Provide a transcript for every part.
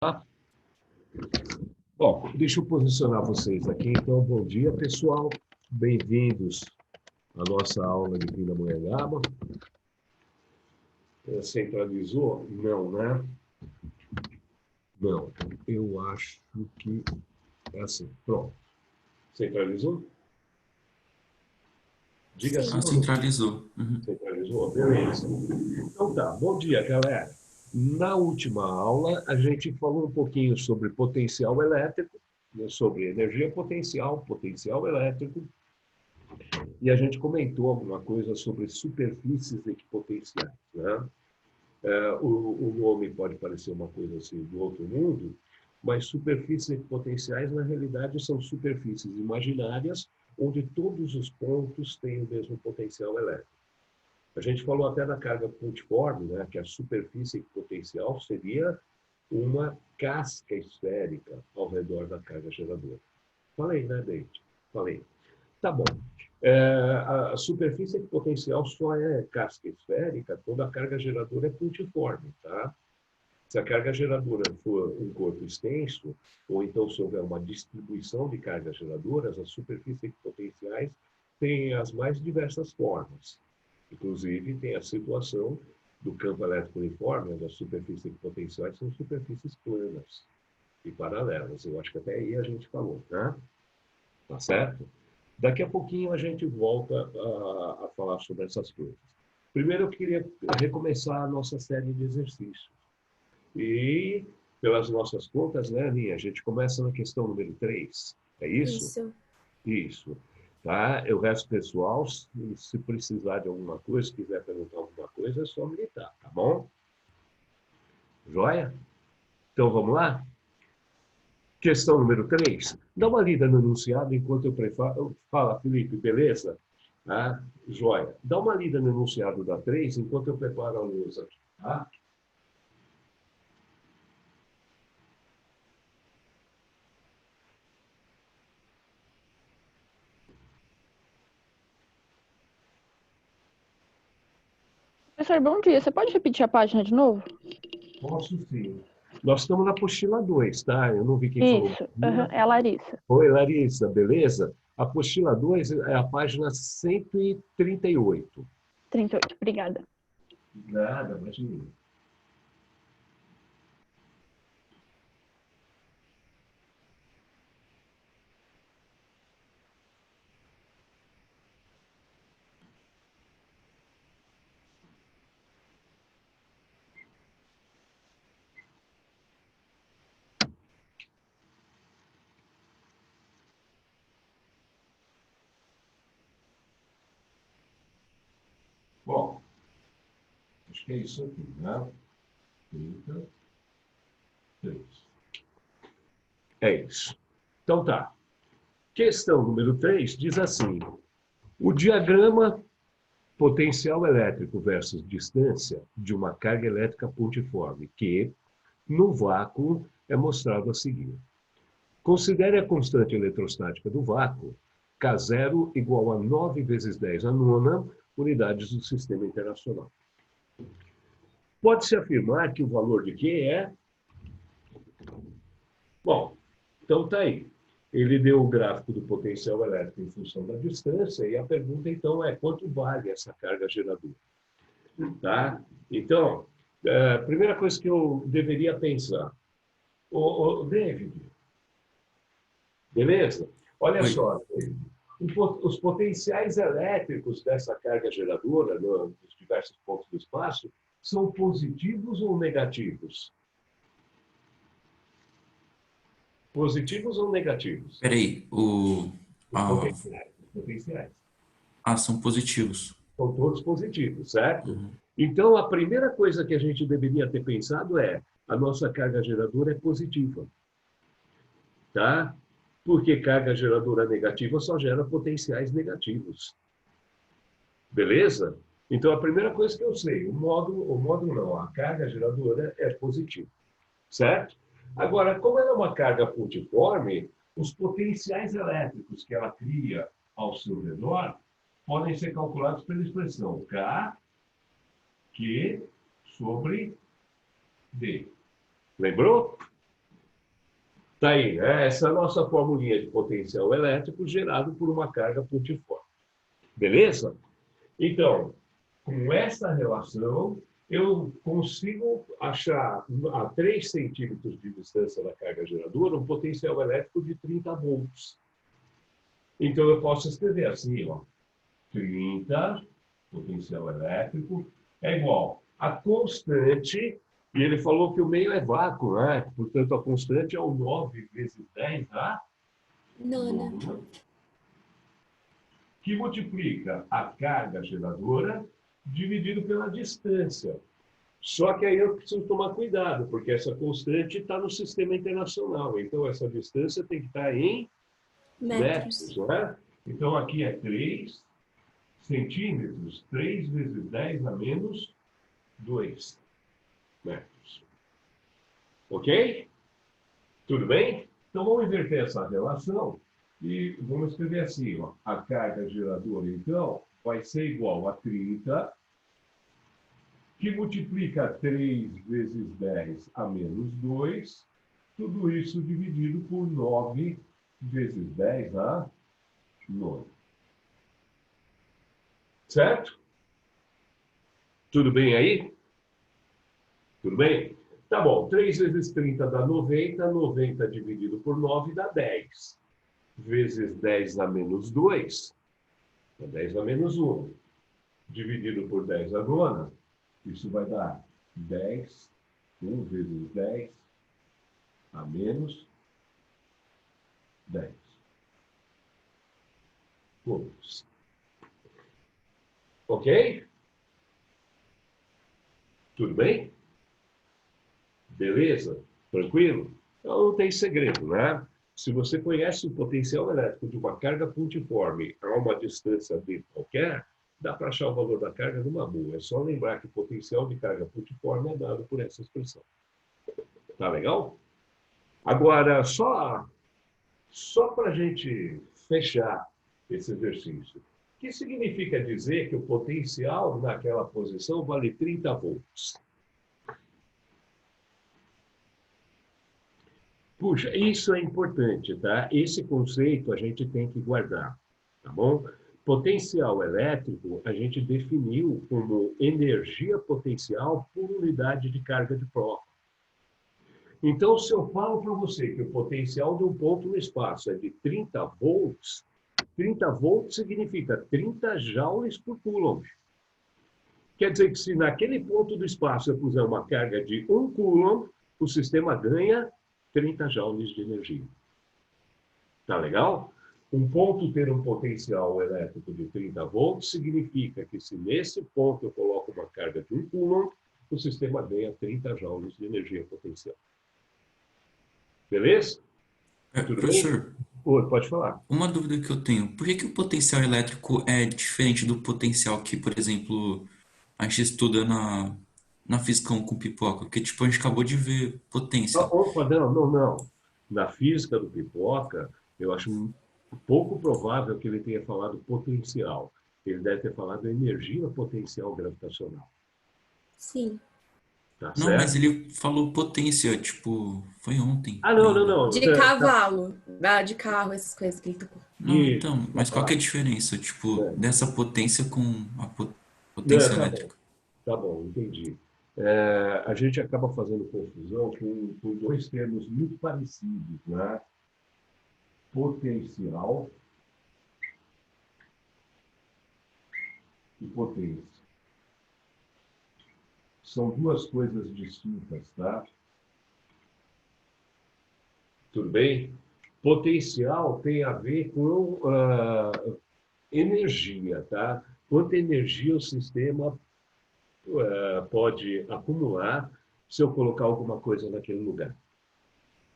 Tá? Bom, deixa eu posicionar vocês aqui. Então, bom dia, pessoal. Bem-vindos à nossa aula de Pindamonhangaba. Centralizou? Não, né? Não, eu acho que é assim. Pronto. Centralizou? Diga assim. Centralizou. Uhum. Centralizou? Beleza. Então tá, bom dia, galera. Na última aula, a gente falou um pouquinho sobre potencial elétrico, né, sobre energia potencial, potencial elétrico, e a gente comentou alguma coisa sobre superfícies equipotenciais, né? O nome pode parecer uma coisa assim do outro mundo, mas superfícies equipotenciais, na realidade, são superfícies imaginárias onde todos os pontos têm o mesmo potencial elétrico. A gente falou até da carga pontiforme, né, que a superfície equipotencial seria uma casca esférica ao redor da carga geradora. Falei, né, David? Falei. Tá bom. A superfície equipotencial só é casca esférica quando a carga geradora é pontiforme, tá? Se a carga geradora for um corpo extenso, ou então se houver uma distribuição de cargas geradoras, as superfícies equipotenciais têm as mais diversas formas. Inclusive, tem a situação do campo elétrico uniforme, onde as superfícies equipotenciais são superfícies planas e paralelas. Eu acho que até aí a gente falou, né? Tá certo? Daqui a pouquinho a gente volta a falar sobre essas coisas. Primeiro eu queria recomeçar a nossa série de exercícios. E, pelas nossas contas, né, Aninha, a gente começa na questão número 3. É isso? Isso. Isso. Tá? O resto pessoal, se precisar de alguma coisa, se quiser perguntar alguma coisa, é só militar, tá bom? Joia? Então vamos lá? Questão número 3. Dá uma lida no enunciado enquanto eu preparo. Fala, Felipe, beleza? Ah, joia. Dá uma lida no enunciado da 3 enquanto eu preparo a lousa aqui, tá? Professor, bom dia. Você pode repetir a página de novo? Posso sim. Nós estamos na apostila 2, tá? Eu não vi quem falou. Isso, é a Larissa. Oi, Larissa, beleza? A apostila 2 é a página 138. 38, obrigada. Nada, imagina. Bom, acho que é isso aqui, né? 33. É isso. Então tá. Questão número 3 diz assim: o diagrama potencial elétrico versus distância de uma carga elétrica pontiforme, que, no vácuo, é mostrado a seguir. Considere a constante eletrostática do vácuo, K0 igual a 9 vezes 10 a nona unidades do sistema internacional. Pode-se afirmar que o valor de Q é... Bom, então está aí. Ele deu o gráfico do potencial elétrico em função da distância e a pergunta, então, é quanto vale essa carga geradora? Tá? Então, a primeira coisa que eu deveria pensar, David, beleza? Olha Oi. só, David. Os potenciais elétricos dessa carga geradora, nos diversos pontos do espaço, são positivos ou negativos? Positivos ou negativos? Peraí, Os potenciais. são positivos. São todos positivos, certo? Uhum. Então, a primeira coisa que a gente deveria ter pensado é a nossa carga geradora é positiva. Tá? Porque carga geradora negativa só gera potenciais negativos. Beleza? Então, a primeira coisa que eu sei, o módulo não, a carga geradora é positiva. Certo? Agora, como ela é uma carga pontiforme, os potenciais elétricos que ela cria ao seu redor podem ser calculados pela expressão K, Q sobre D. Lembrou? Tá aí, né? Essa é a nossa formulinha de potencial elétrico gerado por uma carga pontiforme. Beleza? Então, com essa relação, eu consigo achar a 3 centímetros de distância da carga geradora um potencial elétrico de 30 volts. Então, eu posso escrever assim, ó, 30, potencial elétrico, é igual a constante, e ele falou que o meio é vácuo, né? Portanto, a constante é o 9 vezes 10 a Nona. nona, que multiplica a carga geradora dividido pela distância. Só que aí eu preciso tomar cuidado, porque essa constante está no sistema internacional. Então, essa distância tem que estar em metros, Metros. não é? Então, aqui é 3 centímetros, 3 vezes 10 a menos 2 metros. Ok? Tudo bem? Então, vamos inverter essa relação e vamos escrever assim, ó. A carga geradora, então, vai ser igual a 30, que multiplica 3 vezes 10 a menos 2, tudo isso dividido por 9 vezes 10 a 9. Certo? Tudo bem aí? Tudo bem? Tá bom, 3 vezes 30 dá 90, 90 dividido por 9 dá 10. Vezes 10 a menos 2, dá 10 a menos 1. Dividido por 10 a nona, isso vai dar 10, 1 vezes 10 a menos 10. Volts. Ok? Tudo bem? Beleza? Tranquilo? Então não tem segredo, né? Se você conhece o potencial elétrico de uma carga pontiforme a uma distância b qualquer, dá para achar o valor da carga numa boa. É só lembrar que o potencial de carga pontiforme é dado por essa expressão. Tá legal? Agora, só para a gente fechar esse exercício. O que significa dizer que o potencial naquela posição vale 30 volts? Puxa, isso é importante, tá? Esse conceito a gente tem que guardar, tá bom? Potencial elétrico a gente definiu como energia potencial por unidade de carga de prova. Então, se eu falo para você que o potencial de um ponto no espaço é de 30 volts significa 30 joules por coulomb. Quer dizer que se naquele ponto do espaço eu puser uma carga de 1 coulomb, o sistema ganha 30 joules de energia. Tá legal? Um ponto ter um potencial elétrico de 30 volts significa que se nesse ponto eu coloco uma carga de 1 coulomb, o sistema ganha 30 joules de energia potencial. Beleza? Tudo bem? Professor, Oi, pode falar. uma dúvida que eu tenho. Por que que o potencial elétrico é diferente do potencial que, por exemplo, a gente estuda na física 1 com pipoca? Porque, tipo, a gente acabou de ver potência. Opa, não. Na física do Pipoca, eu acho pouco provável que ele tenha falado potencial. Ele deve ter falado energia potencial gravitacional. Sim. Tá Não, mas certo? ele falou potência, tipo, foi ontem Ah, ainda. não. De cavalo. De carro, essas coisas que ele tocou. Não, Isso, então, mas qual que é a diferença, tipo, né? dessa potência com a Não, potência elétrica? tá bom, entendi. A gente acaba fazendo confusão com dois termos muito parecidos, né? Potencial e potência. São duas coisas distintas, tá? Tudo bem? Potencial tem a ver com energia, tá? Quanta energia o sistema pode acumular se eu colocar alguma coisa naquele lugar.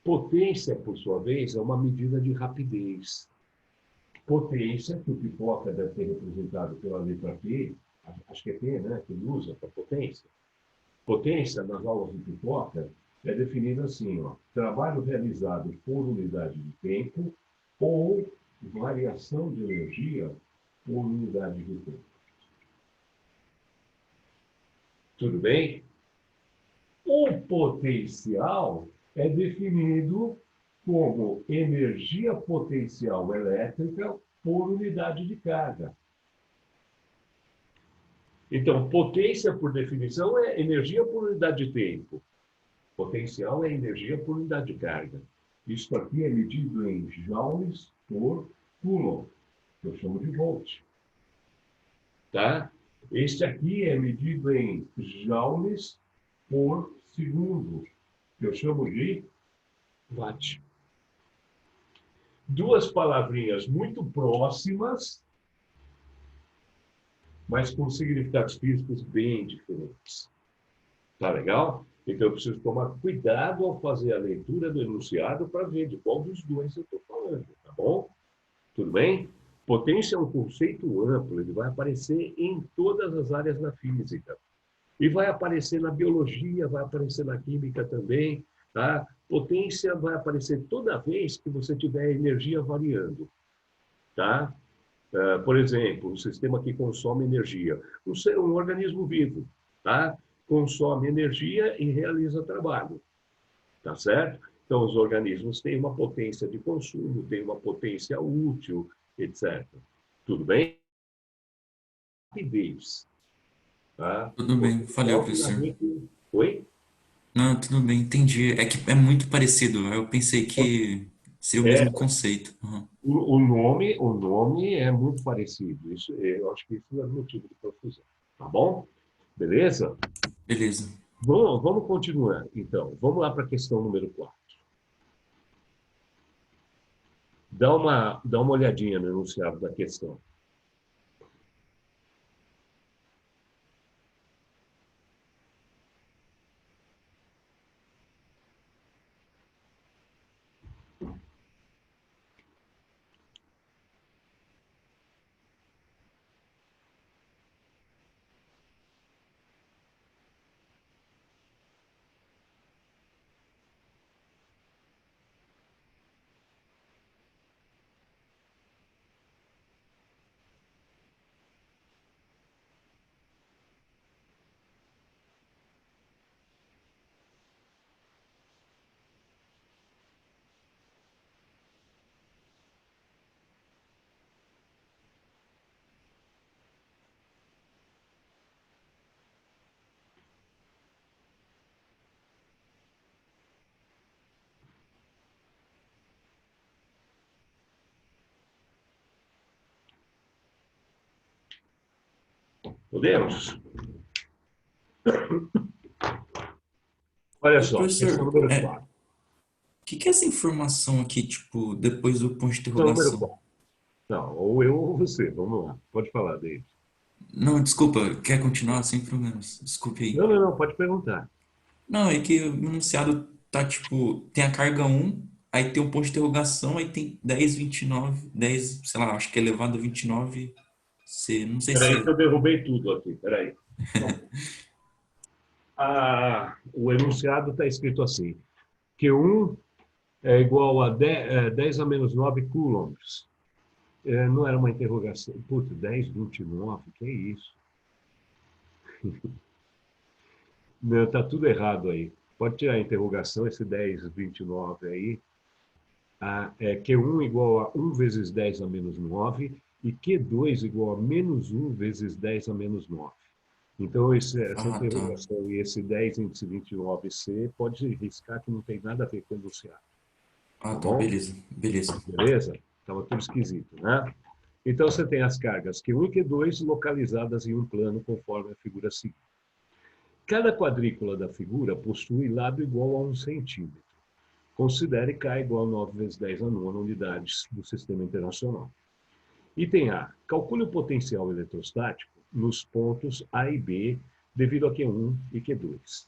Potência, por sua vez, é uma medida de rapidez. Potência, que o Pipoca deve ter representado pela letra P, acho que é P, né, que ele usa para potência. Potência, nas aulas do Pipoca, é definida assim, ó, trabalho realizado por unidade de tempo ou variação de energia por unidade de tempo. Tudo bem? O potencial é definido como energia potencial elétrica por unidade de carga. Então, potência, por definição, é energia por unidade de tempo. Potencial é energia por unidade de carga. Isso aqui é medido em joules por coulomb, que eu chamo de volt. Tá? Este aqui é medido em joules por segundo, que eu chamo de watt. Duas palavrinhas muito próximas, mas com significados físicos bem diferentes. Tá legal? Então eu preciso tomar cuidado ao fazer a leitura do enunciado para ver de qual dos dois eu estou falando, tá bom? Tudo bem? Potência é um conceito amplo, ele vai aparecer em todas as áreas da física. E vai aparecer na biologia, vai aparecer na química também, tá? Potência vai aparecer toda vez que você tiver energia variando, tá? Por exemplo, um sistema que consome energia. Um organismo vivo, tá? Consome energia e realiza trabalho, tá certo? Então, os organismos têm uma potência de consumo, têm uma potência útil, etc. Tudo bem? Rapidez, tá? Tudo bem, valeu, Potencial professor. finalmente... Oi? Não, tudo bem, entendi. É que é muito parecido. Eu pensei que seria o É, mesmo conceito. Uhum. o nome é muito parecido. Isso, eu acho que isso é motivo de confusão. Tá bom? Beleza? Beleza. Vamos continuar, então. Vamos lá para a questão número 4. Dá uma olhadinha no enunciado da questão. Podemos? Olha Ô, só, questão professor, número o 4. que é essa informação aqui, tipo, depois do ponto de Questão número interrogação? 4. Não, ou eu ou você. Vamos lá. Pode falar, David. Não, desculpa, quer continuar sem problemas. Desculpe aí. Não, pode perguntar. Não, é que o enunciado tá, tipo, tem a carga um, aí tem um ponto de interrogação, aí tem 10, 29, 10, sei lá, acho que é elevado a 29 C, não sei se Espera aí que é. eu derrubei tudo aqui. Espera aí. O enunciado está escrito assim. Q1 é igual a 10 a menos 9 coulombs. Não era uma interrogação. Putz, 10, 29, que é isso? Não, está tudo errado aí. Pode tirar a interrogação, esse 10, 29 aí. Q1 igual a 1 vezes 10 a menos 9 e Q2 igual a menos 1 vezes 10 a menos 9. Então, essa Ah, tá. interrogação e esse 10 índice 29C pode riscar que não tem nada a ver com o enunciado. Ah, Tá tá, bom? beleza, beleza. Beleza? Estava tudo esquisito, né? Então, você tem as cargas Q1 e Q2 localizadas em um plano conforme a figura seguinte. Cada quadrícula da figura possui lado igual a 1 centímetro. Considere K igual a 9 vezes 10 a nona unidades do Sistema Internacional. Item A. Calcule o potencial eletrostático nos pontos A e B devido a Q1 e Q2.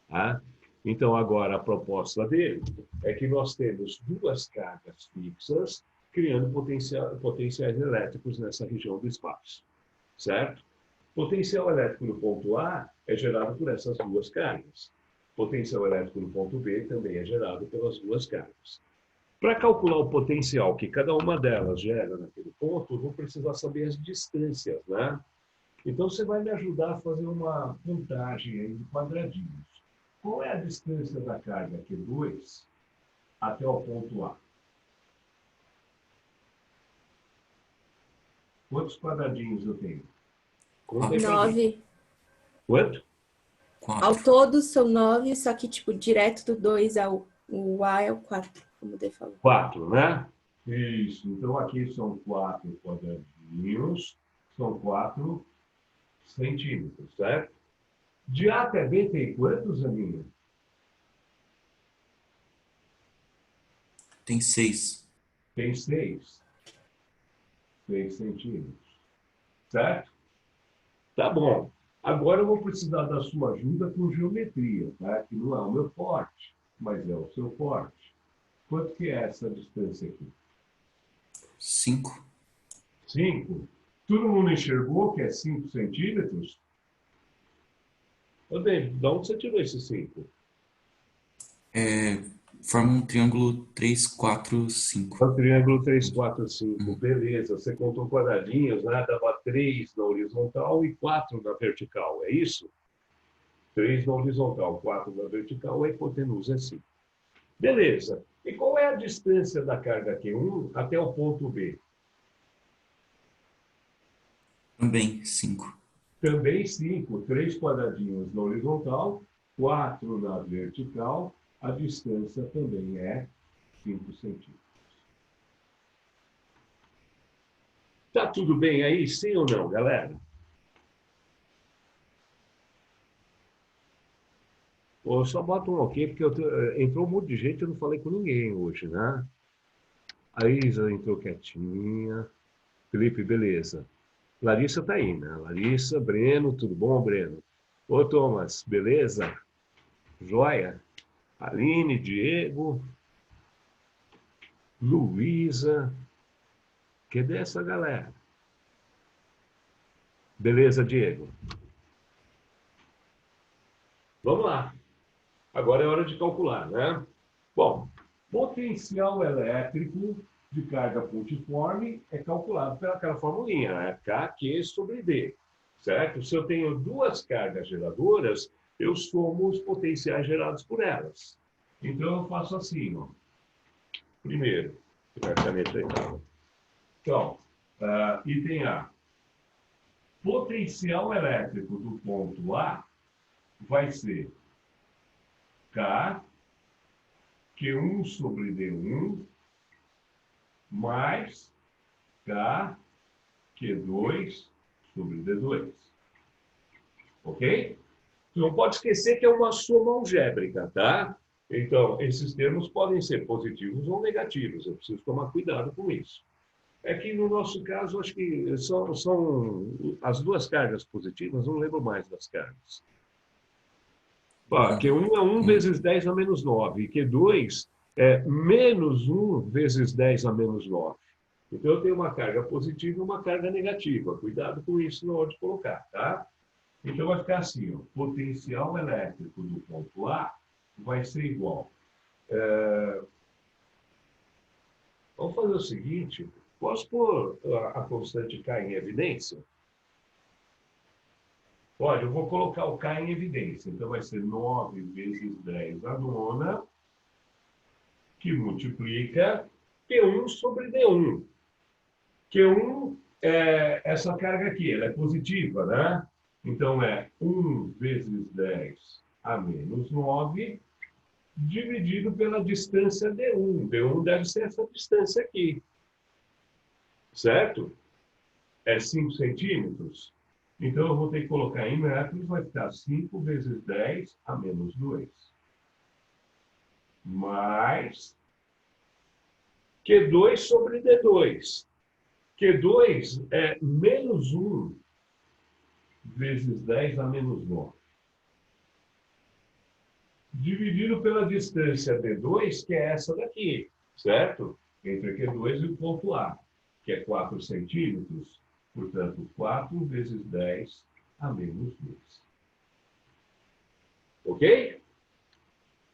Tá? Então, agora, a proposta dele é que nós temos duas cargas fixas criando potenciais elétricos nessa região do espaço. Certo? Potencial elétrico no ponto A é gerado por essas duas cargas. Potencial elétrico no ponto B também é gerado pelas duas cargas. Para calcular o potencial que cada uma delas gera naquele ponto, eu vou precisar saber as distâncias, né? Então, você vai me ajudar a fazer uma contagem aí de quadradinhos. Qual é a distância da carga Q2 até o ponto A. Quantos quadradinhos eu tenho? Conta aí pra mim. 9. Quanto? Ao 4. todo são 9, só que, tipo, direto do 2 ao o A é o 4, como o D falou. 4, né? Isso. Então, aqui são 4 quadradinhos. São 4 centímetros, certo? De A até B tem quantos, Aninha? Tem 6. Tem 6. 6 centímetros. Certo? Tá bom. Agora eu vou precisar da sua ajuda com geometria, tá? Que não é o meu forte, mas é o seu forte. Quanto que é essa distância aqui? 5. 5. Todo mundo enxergou que é 5 centímetros? Ô, David, de onde você tirou esse 5? Forma um triângulo 3, 4, É 5. o triângulo 3, 4, 5. Beleza, você contou quadradinhos, né? Dava 3 na horizontal e 4 na vertical, é isso? 3 na horizontal, 4 na vertical, a hipotenusa é 5. Beleza. E qual é a distância da carga Q1 até o ponto B? Também 5. Também 5, 3 quadradinhos na horizontal, 4 na vertical, a distância também é 5 centímetros. Tá tudo bem aí, sim ou não, galera? Ou só bota um ok, porque entrou um monte de gente e eu não falei com ninguém hoje, né? A Isa entrou quietinha. Felipe, beleza. Larissa tá aí, né? Larissa, Breno, tudo bom, Breno? Ô, Thomas, beleza? Joia? Aline, Diego, Luísa. Cadê essa galera? Beleza, Diego? Vamos lá. Agora é hora de calcular, né? Bom, potencial elétrico de carga pontiforme é calculado pelaquela formulinha, né? Kq sobre D, certo? Se eu tenho duas cargas geradoras, eu somo os potenciais gerados por elas. Então, eu faço assim, ó. Primeiro, a caneta aí. Então, item A. Potencial elétrico do ponto A vai ser K, Q1 sobre D1, mais K, Q2 sobre D2. Ok? Não pode esquecer que é uma soma algébrica, tá? Então, esses termos podem ser positivos ou negativos. Eu preciso tomar cuidado com isso. É que, no nosso caso, acho que são as duas cargas positivas, não lembro mais das cargas. Ó, Q1 é 1 vezes 10 a menos 9, e Q2 é menos 1 vezes 10 a menos 9. Então, eu tenho uma carga positiva e uma carga negativa. Cuidado com isso na hora de colocar, tá? Então, vai ficar assim, ó, potencial elétrico do ponto A vai ser igual. Vamos fazer o seguinte, posso pôr a constante K em evidência? Olha, eu vou colocar o K em evidência. Então, vai ser 9 vezes 10 a nona, que multiplica Q1 sobre D1. Q1 é essa carga aqui, ela é positiva, né? Então, é 1 vezes 10 a menos 9, dividido pela distância D1. D1 deve ser essa distância aqui. Certo? É 5 centímetros. Então, eu vou ter que colocar em metros, vai ficar 5 vezes 10 a menos 2. Mais Q2 sobre D2. Q2 é menos 1 vezes 10 a menos 9. Dividido pela distância D2, que é essa daqui, certo? Entre Q2 e o ponto A, que é 4 centímetros. Portanto, 4 vezes 10 a menos 2. Ok?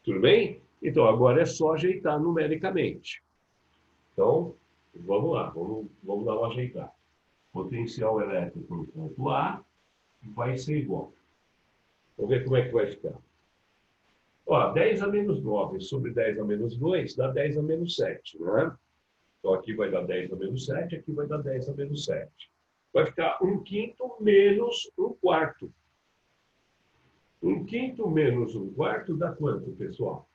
Tudo bem? Então, agora é só ajeitar numericamente. Então, vamos lá, vamos dar uma ajeitada. Potencial elétrico no ponto A vai ser igual. Vamos ver como é que vai ficar. Ó, 10 a menos 9 sobre 10 a menos 2 dá 10 a menos 7, né? Então, aqui vai dar 10 a menos 7, aqui vai dar 10 a menos 7. Vai ficar 1/5 menos 1/4. 1/5 menos 1/4 dá quanto, pessoal?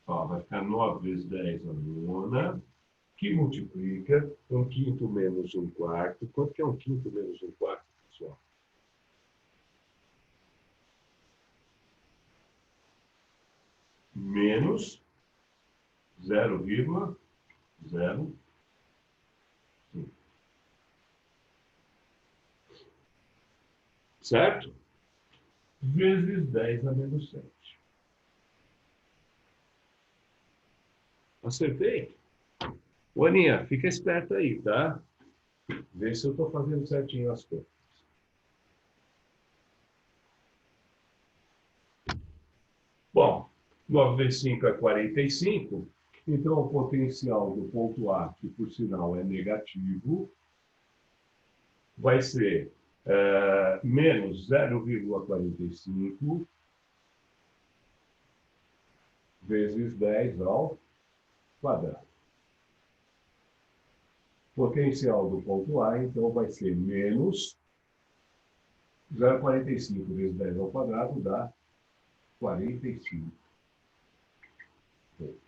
Ó, vai ficar 9 vezes 10 a nona, que multiplica 1/5 menos 1/4. Quanto que é 1/5 menos 1/4, pessoal? Menos 0,05. Certo? Vezes 10 a menos 7. Acertei? Ô, Aninha, fica esperto aí, tá? Vê se eu estou fazendo certinho as coisas. Bom, 9 vezes 5 é 45. Então, o potencial do ponto A, que por sinal é negativo, vai ser menos 0,45 vezes 10 ao quadrado. Potencial do ponto A, então, vai ser menos 0,45 vezes 10 ao quadrado dá 45 volts.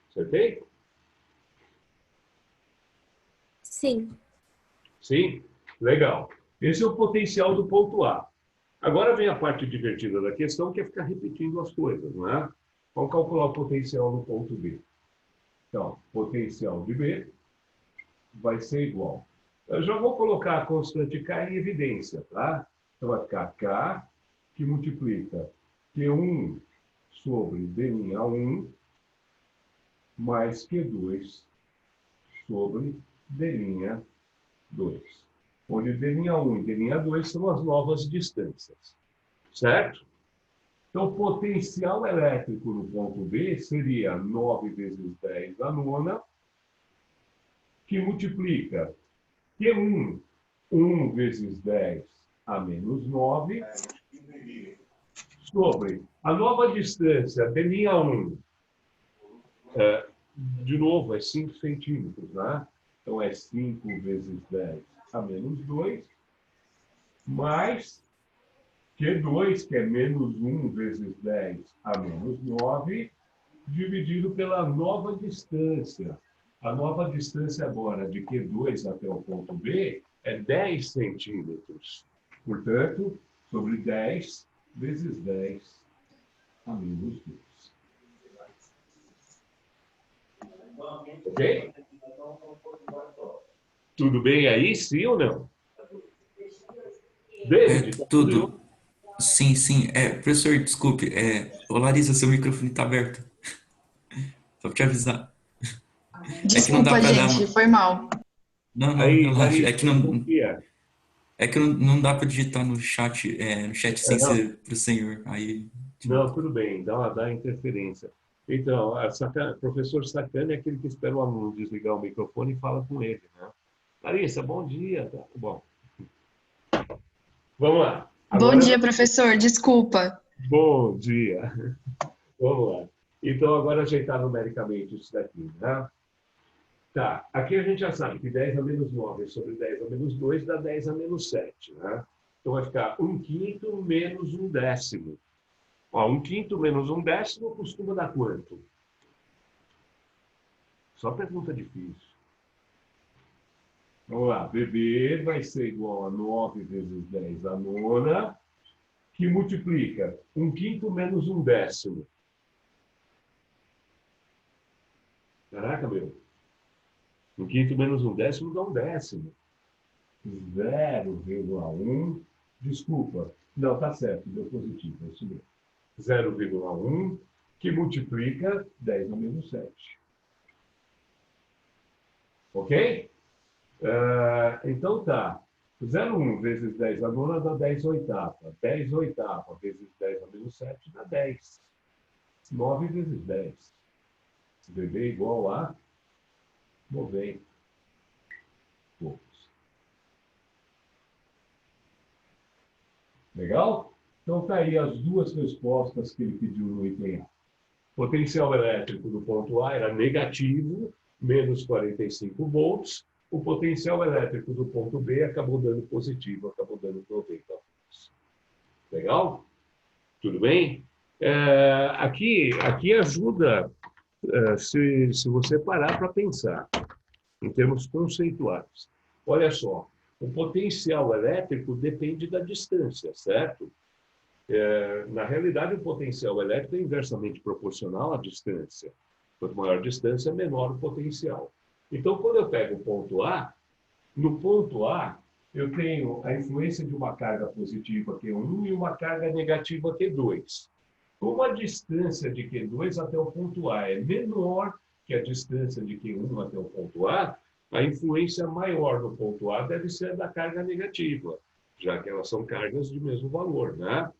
Acertei? Sim. Sim? Legal. Esse é o potencial do ponto A. Agora vem a parte divertida da questão, que é ficar repetindo as coisas, não é? Vamos calcular o potencial no ponto B. Então, potencial de B vai ser igual. Eu já vou colocar a constante K em evidência, tá? Então, vai ficar K, que multiplica Q1 sobre D'1 mais Q2 sobre D'2. Onde D'1 e D'2 são as novas distâncias. Certo? Então, o potencial elétrico no ponto B seria 9 vezes 10 a nona, que multiplica Q1, 1 vezes 10 a menos 9, sobre a nova distância D'1, de novo, é 5 centímetros, né? Então, é 5 vezes 10 a menos 2, mais Q2, que é menos 1 vezes 10 a menos 9, dividido pela nova distância. A nova distância agora de Q2 até o ponto B é 10 centímetros. Portanto, sobre 10 vezes 10 a menos 2. Ok? Tudo bem aí, sim ou não? David, tá tudo Tudo. Sim, sim. Professor, desculpe. Ô, Larissa, seu microfone está aberto. Só para te avisar. É que não dá Desculpa, para dar gente, uma... foi mal. Não, não, aí, relaxa. Larissa, confia. É que não dá para digitar no chat sem Não, ser pro senhor. Aí, não, tudo bem, dá interferência. Então, professor sacana é aquele que espera o aluno desligar o microfone e fala com ele, né? Larissa, bom dia. Tá bom. Vamos lá. Bom Agora, dia, professor. Desculpa. bom dia. Vamos lá. Então, agora ajeitar numericamente isso daqui, né? Tá, aqui a gente já sabe que 10 a menos 9 sobre 10 a menos 2 dá 10 a menos 7, né? Então, vai ficar 1/5 menos 1/10. Ó, 1/5 menos 1/10 costuma dar quanto? Só pergunta difícil. Vamos lá, BB vai ser igual a 9 vezes 10 a nona, que multiplica 1/5 menos 1/10. Caraca, meu. 1/5 menos 1/10 dá 1/10. 0,1. Desculpa. Não, tá certo, deu positivo, é isso mesmo. 0,1, que multiplica 10 a menos 7. Ok? Então tá. 0,1 vezes 10 a nona dá 10 oitava. 10 oitava vezes 10 a menos 7 dá 10. 9 vezes 10. BB igual a 90 volts. Legal? Então, tá aí as duas respostas que ele pediu no item A. Potencial elétrico do ponto A era negativo, menos 45 volts. O potencial elétrico do ponto B acabou dando positivo, acabou dando 90 volts. Legal? Tudo bem? Aqui ajuda, se você parar para pensar, em termos conceituais. Olha só, o potencial elétrico depende da distância, certo? Na realidade, o potencial elétrico é inversamente proporcional à distância. Quanto maior a distância, menor o potencial. Então, quando eu pego o ponto A, no ponto A, eu tenho a influência de uma carga positiva Q1 e uma carga negativa Q2. Como a distância de Q2 até o ponto A é menor que a distância de Q1 até o ponto a influência maior no ponto A deve ser a da carga negativa, já que elas são cargas de mesmo valor, né?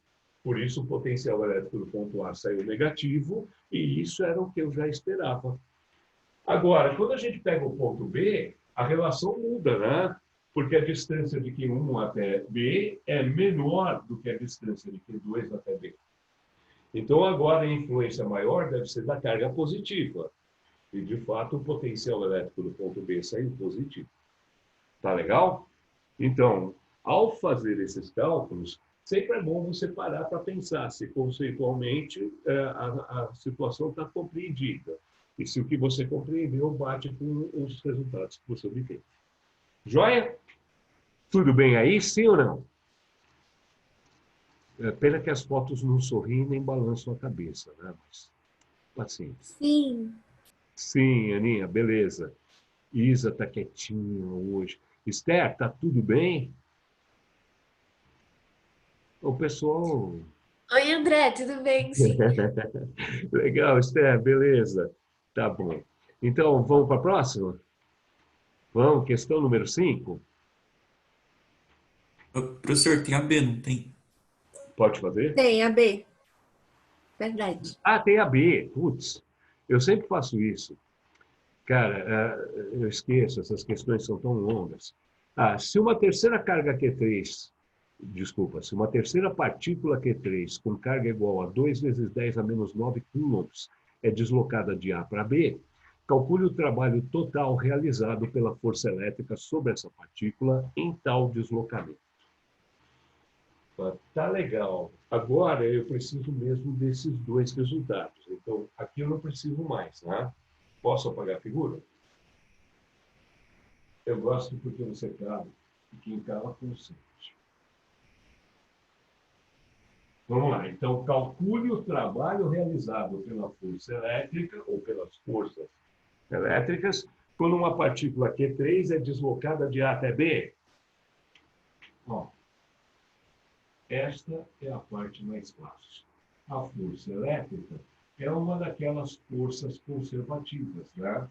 Por isso, o potencial elétrico do ponto A saiu negativo, e isso era o que eu já esperava. Agora, quando a gente pega o ponto B, a relação muda, né? Porque a distância de Q1 até B é menor do que a distância de Q2 até B. Então, agora a influência maior deve ser da carga positiva. E, de fato, o potencial elétrico do ponto B saiu positivo. Tá legal? Então, ao fazer esses cálculos, sempre é bom você parar para pensar se conceitualmente a situação está compreendida. E se o que você compreendeu bate com os resultados que você obteve. Joia? Tudo bem aí, sim ou não? Pena que as fotos não sorriem nem balançam a cabeça, né? Mas, assim. Sim. Sim, Aninha, beleza. Isa está quietinha hoje. Esther, tá tudo bem? O pessoal. Oi, André, tudo bem? Sim. Legal, Esther, beleza. Tá bom. Então, vamos para a próxima? Vamos, questão número 5. Professor, tem a B, não tem? Pode fazer? Tem a B. Verdade. Ah, tem a B. Putz, eu sempre faço isso. Cara, eu esqueço, essas questões são tão longas. Se uma terceira carga Q3, desculpa, se uma terceira partícula Q3 com carga igual a 2 vezes 10 a menos 9 coulombs é deslocada de A para B, calcule o trabalho total realizado pela força elétrica sobre essa partícula em tal deslocamento. Tá legal. Agora eu preciso mesmo desses dois resultados. Então, aqui eu não preciso mais, né? Posso apagar a figura? Eu gosto porque você cala, e quem cala consente. Vamos lá. Então, calcule o trabalho realizado pela força elétrica ou pelas forças elétricas quando uma partícula Q3 é deslocada de A até B. Ó, esta é a parte mais fácil. A força elétrica é uma daquelas forças conservativas, né?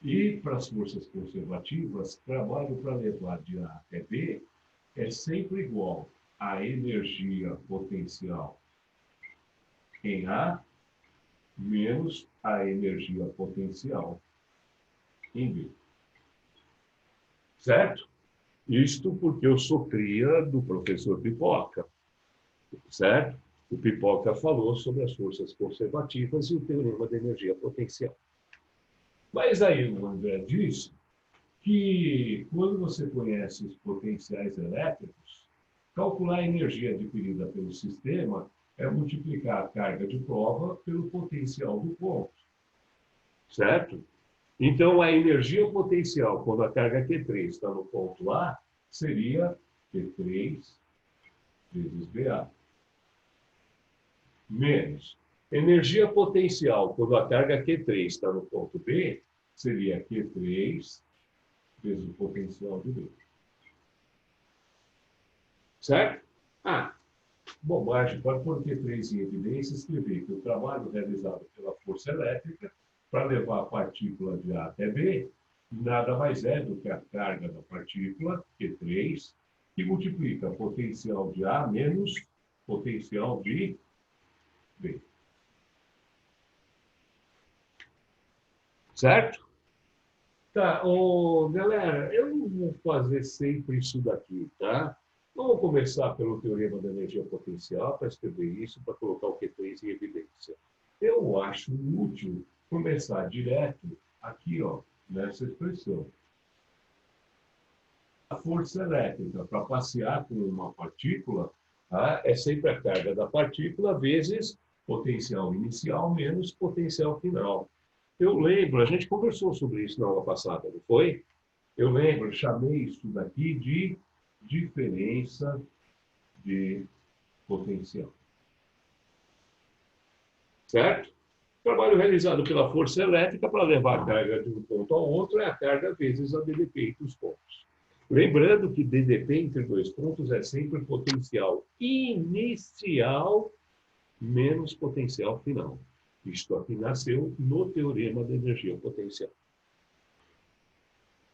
E para as forças conservativas, trabalho para levar de A até B é sempre igual à energia potencial em A menos a energia potencial em B. Certo? Isto porque eu sou cria do professor Pipoca, certo? O Pipoca falou sobre as forças conservativas e o teorema da energia potencial. Mas aí o André disse que quando você conhece os potenciais elétricos, calcular a energia adquirida pelo sistema é multiplicar a carga de prova pelo potencial do ponto. Certo? Então, a energia potencial, quando a carga Q3 está no ponto A, seria Q3 vezes BA. Menos. Energia potencial, quando a carga Q3 está no ponto B, seria Q3 vezes o potencial de B. Certo? Bobagem. Pode pôr Q3 em evidência e escrever que o trabalho realizado pela força elétrica para levar a partícula de A até B nada mais é do que a carga da partícula, Q3, que multiplica potencial de A menos potencial de B. Certo? Tá, galera, eu não vou fazer sempre isso daqui, tá? Vamos começar pelo teorema da energia potencial para escrever isso, para colocar o Q3 em evidência. Eu acho útil começar direto aqui, ó, nessa expressão. A força elétrica para passear com uma partícula, tá, é sempre a carga da partícula vezes potencial inicial menos potencial final. Eu lembro, a gente conversou sobre isso na aula passada, não foi? Eu lembro, chamei isso daqui de diferença de potencial. Certo? Trabalho realizado pela força elétrica para levar a carga de um ponto ao outro é a carga vezes a DDP entre os pontos. Lembrando que DDP entre dois pontos é sempre potencial inicial menos potencial final. Isto aqui nasceu no teorema da energia potencial.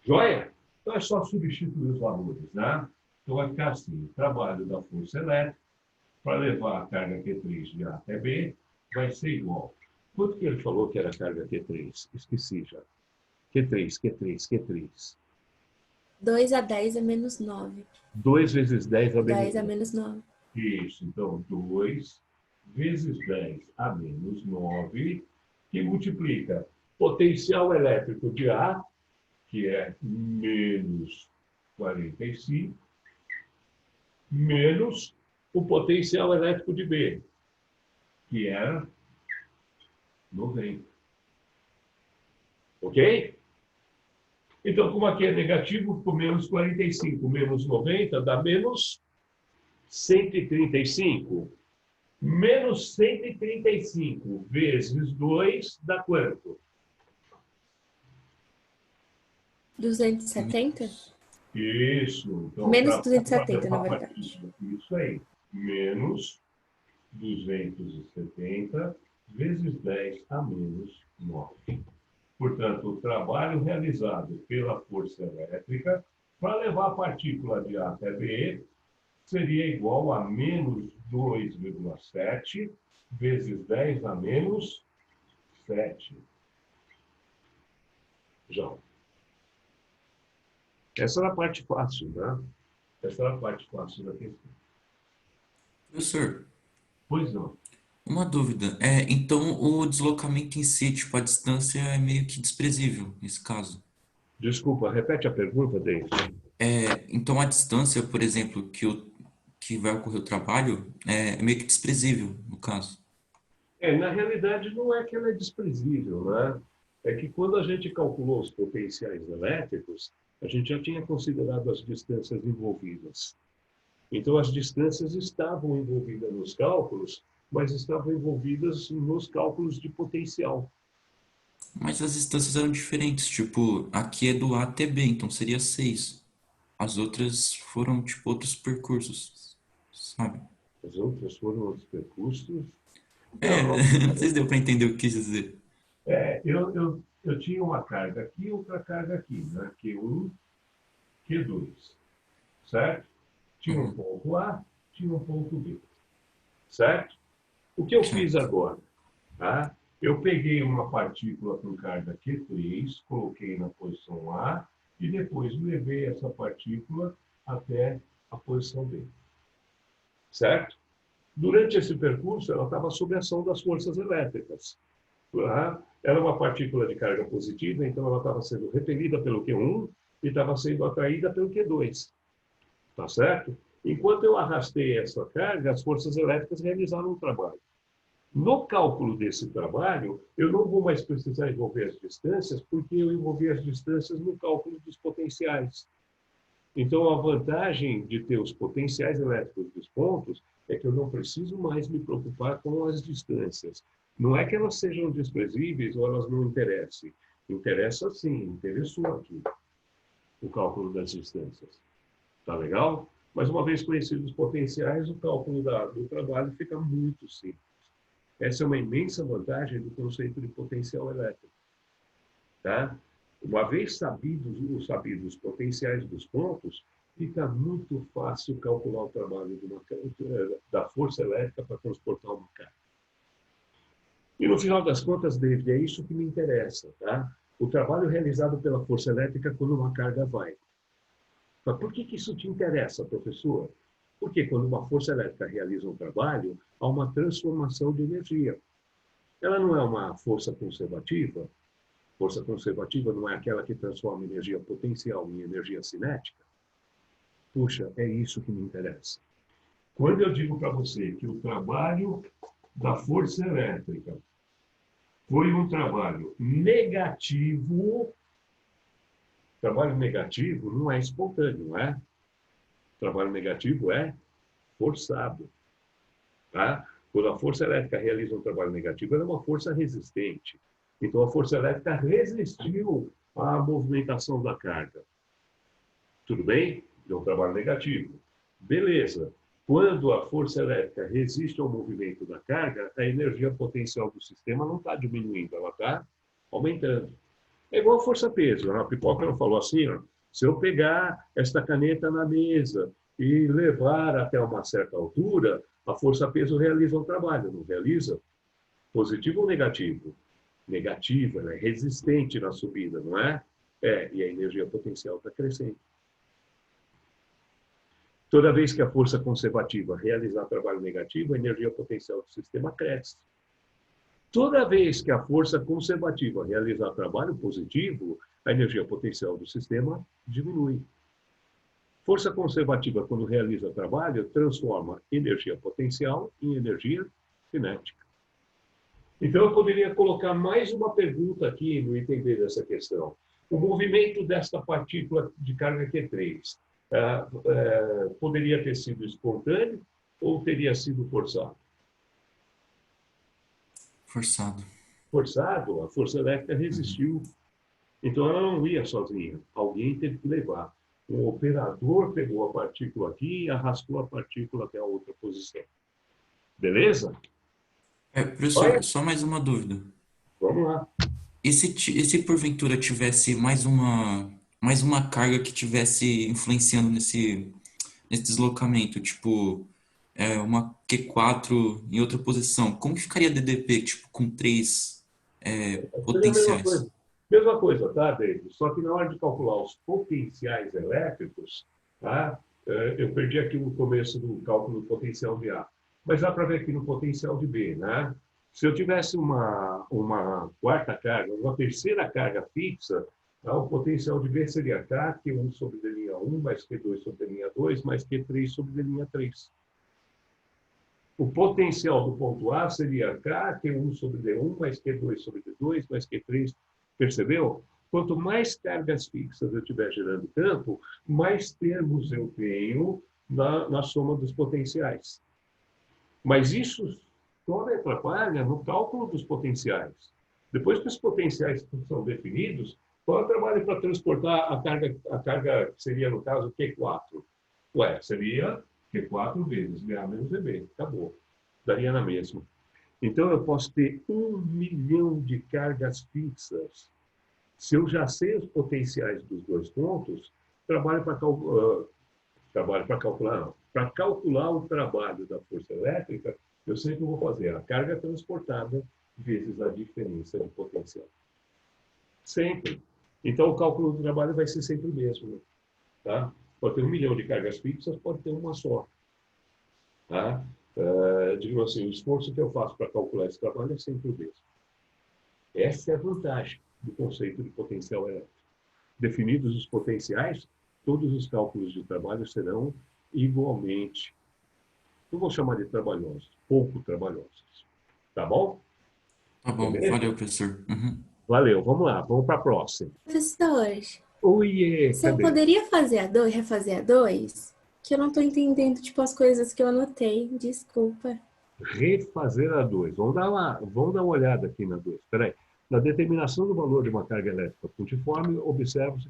Joia? Então é só substituir os valores, né? Então vai ficar assim, trabalho da força elétrica para levar a carga Q3 de A até B vai ser igual. Quanto que ele falou que era a carga Q3? Esqueci já. Q3. 2 a 10 é menos 9. 2 vezes 10 a menos 10 a 9. menos 9. Isso, então 2 vezes 10 a menos 9, que multiplica potencial elétrico de A, que é menos 45, menos o potencial elétrico de B, que era 90. Ok? Então, como aqui é negativo, com menos 45 menos 90 dá menos 135. Menos 135 vezes 2 dá quanto? 270? Isso. Então, Menos pra 270, na levar a verdade. partícula, isso aí. Menos 270 vezes 10 a menos 9. Portanto, o trabalho realizado pela força elétrica para levar a partícula de A até B seria igual a menos 2,7 vezes 10 a menos 7. Já. Essa era a parte fácil, né? Essa era a parte fácil da questão. Professor, Pois não. uma dúvida. Então o deslocamento em si, tipo, a distância é meio que desprezível nesse caso. Desculpa, repete a pergunta, David. Então a distância, por exemplo, que vai ocorrer o trabalho é meio que desprezível, no caso. Na realidade, não é que ela é desprezível, né? É que quando a gente calculou os potenciais elétricos, a gente já tinha considerado as distâncias envolvidas. Então, as distâncias estavam envolvidas nos cálculos, mas estavam envolvidas nos cálculos de potencial. Mas as distâncias eram diferentes, tipo, aqui é do A até B, então seria 6. As outras foram, tipo, outros percursos, sabe? As outras foram outros percursos. Não, Não sei se deu para entender o que quis dizer. eu tinha uma carga aqui e outra carga aqui, né? Q1, Q2, certo? Tinha um ponto A, tinha um ponto B, certo? O que eu fiz Certo. agora? Tá? Eu peguei uma partícula com carga Q3, coloquei na posição A e depois levei essa partícula até a posição B, certo? Durante esse percurso, ela estava sob a ação das forças elétricas. Tá? Era uma partícula de carga positiva, então ela estava sendo repelida pelo Q1 e estava sendo atraída pelo Q2. Tá certo? Enquanto eu arrastei essa carga, as forças elétricas realizaram o trabalho. No cálculo desse trabalho, eu não vou mais precisar envolver as distâncias, porque eu envolvi as distâncias no cálculo dos potenciais. Então, a vantagem de ter os potenciais elétricos dos pontos é que eu não preciso mais me preocupar com as distâncias. Não é que elas sejam desprezíveis ou elas não interessem. Interessa sim, interessou aqui o cálculo das distâncias. Tá legal? Mas uma vez conhecidos os potenciais, o cálculo do trabalho fica muito simples. Essa é uma imensa vantagem do conceito de potencial elétrico. Tá? Uma vez sabidos os potenciais dos pontos, fica muito fácil calcular o trabalho da força elétrica para transportar uma carga. E no final das contas, David, é isso que me interessa. Tá? O trabalho realizado pela força elétrica quando uma carga vai. Mas por que isso te interessa, professor? Porque quando uma força elétrica realiza um trabalho, há uma transformação de energia. Ela não é uma força conservativa. Força conservativa não é aquela que transforma energia potencial em energia cinética. Puxa, é isso que me interessa. Quando eu digo para você que o trabalho da força elétrica foi um trabalho negativo, trabalho negativo não é espontâneo, não é? Trabalho negativo é forçado. Tá? Quando a força elétrica realiza um trabalho negativo, ela é uma força resistente. Então, a força elétrica resistiu à movimentação da carga. Tudo bem? É um trabalho negativo. Beleza. Quando a força elétrica resiste ao movimento da carga, a energia potencial do sistema não está diminuindo, ela está aumentando. É igual a força-peso. A Pipoca não falou assim, ó, se eu pegar esta caneta na mesa e levar até uma certa altura, a força-peso realiza um trabalho, não realiza? Positivo ou negativo? Negativo, ela é resistente na subida, não é? E a energia potencial está crescendo. Toda vez que a força conservativa realizar trabalho negativo, a energia potencial do sistema cresce. Toda vez que a força conservativa realizar trabalho positivo, a energia potencial do sistema diminui. Força conservativa, quando realiza trabalho, transforma energia potencial em energia cinética. Então, eu poderia colocar mais uma pergunta aqui no entender dessa questão. O movimento desta partícula de carga Q3 poderia ter sido espontâneo ou teria sido forçado? Forçado. Forçado, a força elétrica resistiu. Então, ela não ia sozinha. Alguém teve que levar. Um operador pegou a partícula aqui e arrastou a partícula até a outra posição. Beleza? Professor, Olha, só mais uma dúvida. vamos lá. E se porventura tivesse mais uma carga que tivesse influenciando nesse deslocamento, tipo, uma Q4 em outra posição, como que ficaria DDP, tipo, com três Seria a mesma potenciais? coisa. Mesma coisa, tá, David? Só que na hora de calcular os potenciais elétricos, tá? Eu perdi aqui o começo do cálculo do potencial de A. Mas dá para ver aqui no potencial de B, né? Se eu tivesse uma quarta carga, uma terceira carga fixa, tá? O potencial de B seria K, Q1 sobre D' 1, mais Q2 sobre D' 2, mais Q3 sobre D' 3. O potencial do ponto A seria K, Q1 sobre D1, mais Q2 sobre D2, mais Q3. Percebeu? Quanto mais cargas fixas eu estiver gerando campo, mais termos eu tenho na soma dos potenciais. Mas isso só me atrapalha no cálculo dos potenciais. Depois que os potenciais são definidos, qual é o trabalho para transportar a carga que seria, no caso, Q4? Seria Q4 vezes BA menos EB. Acabou. Daria na mesma. Então, eu posso ter 1 milhão de cargas fixas. Se eu já sei os potenciais dos dois pontos, trabalho para calcular, não. Para calcular o trabalho da força elétrica, eu sempre vou fazer a carga transportada vezes a diferença de potencial. Sempre. Então, o cálculo do trabalho vai ser sempre o mesmo. Tá? Pode ter 1 milhão de cargas fixas, pode ter uma só. Tá? Digamos assim, o esforço que eu faço para calcular esse trabalho é sempre o mesmo. Essa é a vantagem do conceito de potencial elétrico. Definidos os potenciais, todos os cálculos de trabalho serão igualmente, não vou chamar de trabalhosos, pouco trabalhosos. Tá bom? Tá bom, Beleza? valeu, professor. Uhum. Valeu, vamos lá, vamos para a próxima. Professor, Oiê, você cadê? poderia refazer a 2? Que eu não tô entendendo, tipo, as coisas que eu anotei. Desculpa. Refazer a 2. Vamos dar uma olhada aqui na 2. Espera aí. Na determinação do valor de uma carga elétrica pontiforme, observe.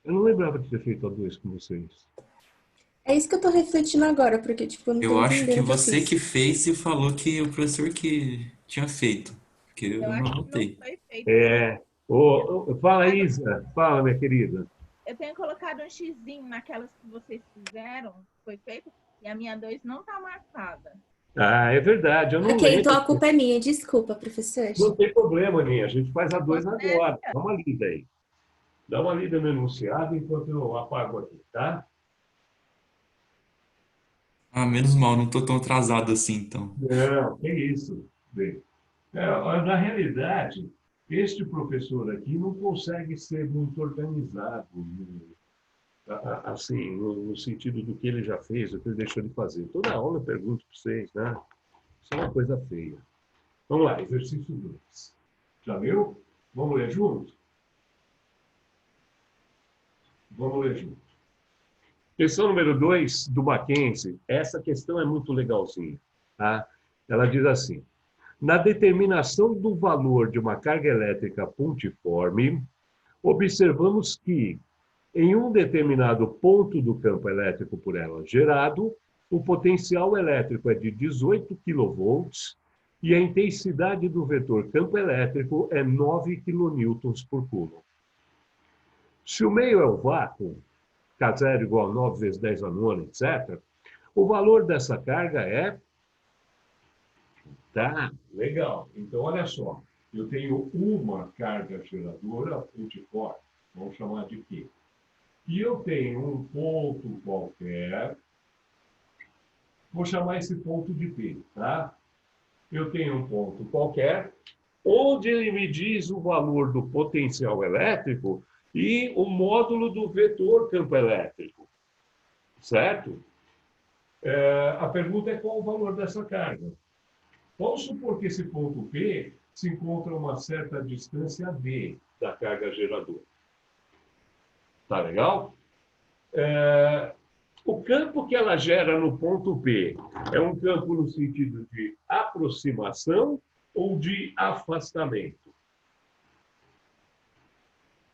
Eu não lembrava de ter feito a 2 com vocês. É isso que eu tô refletindo agora, porque, tipo, eu não tô Eu acho que entendendo o que eu você fiz. que fez e falou que o professor que tinha feito, porque eu Eu não acho que não anotei. foi feito, não. Fala, Isa. Fala, minha querida. Eu tenho colocado um xizinho naquelas que vocês fizeram, foi feito, e a minha 2 não está marcada. Ah, é verdade. Eu não Ok, então lembro. a culpa é minha. Desculpa, professor. Não tem problema, Aninha. A gente faz a 2 Você, agora. Dá uma lida aí. Dá uma lida no enunciado enquanto eu apago aqui, tá? Ah, menos mal, não tô tão atrasado assim, então. Não, que isso. Bem, na realidade, este professor aqui não consegue ser muito organizado, assim, no sentido do que ele já fez, do que ele deixou de fazer. Toda aula eu pergunto para vocês, né? Isso é uma coisa feia. Vamos lá, exercício 2. Já leu? Vamos ler junto? Vamos ler junto. Questão número 2 do Mackenzie. Essa questão é muito legalzinha, tá? Ela diz assim: na determinação do valor de uma carga elétrica pontiforme, observamos que, em um determinado ponto do campo elétrico por ela gerado, o potencial elétrico é de 18 kV e a intensidade do vetor campo elétrico é 9 kN por coulomb. Se o meio é o vácuo, K0 igual a 9 vezes 10 a nona, etc., o valor dessa carga é... Tá, legal. Então, olha só. Eu tenho uma carga geradora pontiforme, vamos chamar de Q. E eu tenho um ponto qualquer, vou chamar esse ponto de P, tá? Eu tenho um ponto qualquer, onde ele me diz o valor do potencial elétrico e o módulo do vetor campo elétrico, certo? A pergunta é qual o valor dessa carga. Vamos supor que esse ponto P se encontra a uma certa distância d da carga geradora. Tá legal? O campo que ela gera no ponto P é um campo no sentido de aproximação ou de afastamento?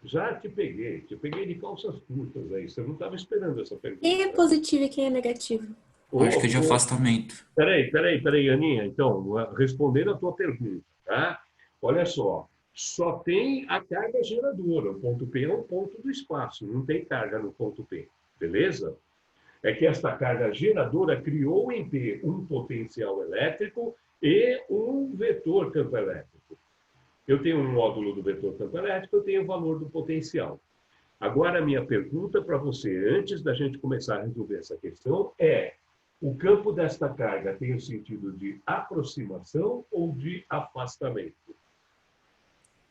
Já te peguei de calças curtas aí. Você não estava esperando essa pergunta. Quem é positivo e quem é negativo? Acho que é de afastamento. Peraí, Aninha. Então, respondendo a tua pergunta, tá? Olha só tem a carga geradora. O ponto P é um ponto do espaço, não tem carga no ponto P, beleza? É que esta carga geradora criou em P um potencial elétrico e um vetor campo elétrico. Eu tenho um módulo do vetor campo elétrico, eu tenho o valor do potencial. Agora, a minha pergunta para você, antes da gente começar a resolver essa questão, é: o campo desta carga tem o sentido de aproximação ou de afastamento?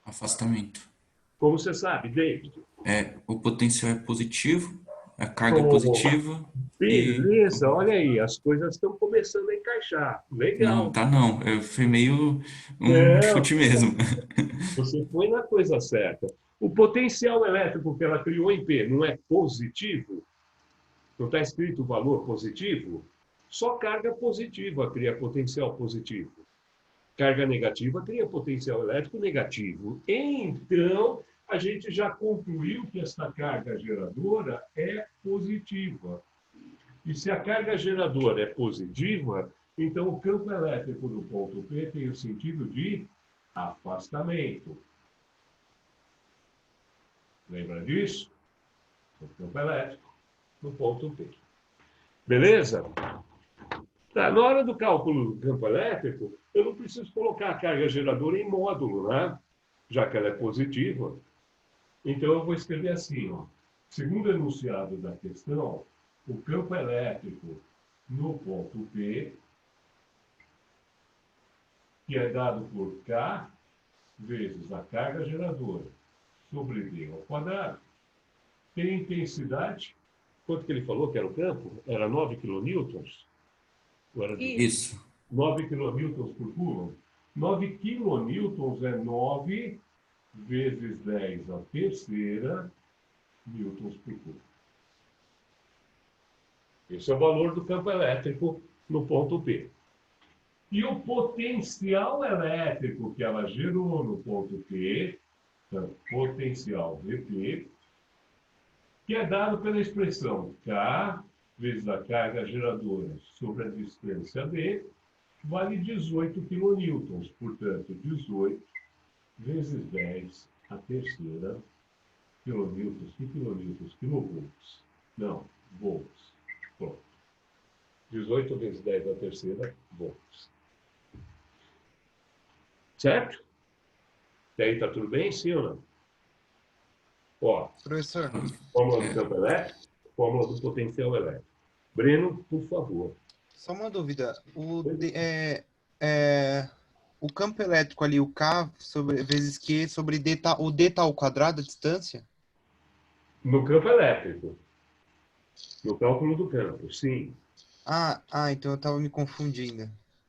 Afastamento. Como você sabe, David? O potencial é positivo, a carga é Oh, positiva e... beleza, olha aí, as coisas estão começando a encaixar. Não, Legal. tá não. Foi meio um Não, chute mesmo. você foi na coisa certa. O potencial elétrico que ela criou em P não é positivo? Não está escrito o valor positivo? Só carga positiva cria potencial positivo. Carga negativa cria potencial elétrico negativo. Então, a gente já concluiu que esta carga geradora é positiva. E se a carga geradora é positiva, então o campo elétrico do ponto P tem o sentido de afastamento. Lembra disso? O campo elétrico no ponto P. Beleza? Tá, na hora do cálculo do campo elétrico, eu não preciso colocar a carga geradora em módulo, né? Já que ela é positiva. Então, eu vou escrever assim, ó. Segundo o enunciado da questão, o campo elétrico no ponto P, que é dado por K vezes a carga geradora sobre D ao quadrado, tem intensidade. Quanto que ele falou que era o campo? Era 9 quilonewtons? Ou era Isso. 9 quilonewtons por coulomb? 9 quilonewtons é 9 vezes 10 a terceira newtons por coulomb. Esse é o valor do campo elétrico no ponto P. E o potencial elétrico que ela gerou no ponto P, então, potencial VP, que é dado pela expressão K vezes a carga geradora sobre a distância D, vale 18 kN. Portanto, 18 vezes 10 a terceira quilonewtons. Que quilonewtons? Kilovolts. Não, volts. Pronto. 18 vezes 10 a terceira volts. Certo? E aí, tá tudo bem, sim ou não? Ó, Professor, fórmula do campo elétrico, fórmula do potencial elétrico. Breno, por favor. só uma dúvida. Pois O campo elétrico ali, o K sobre, vezes Q sobre D, o D tá ao quadrado, a distância? No campo elétrico, no cálculo do campo, sim. Então eu tava me confundindo.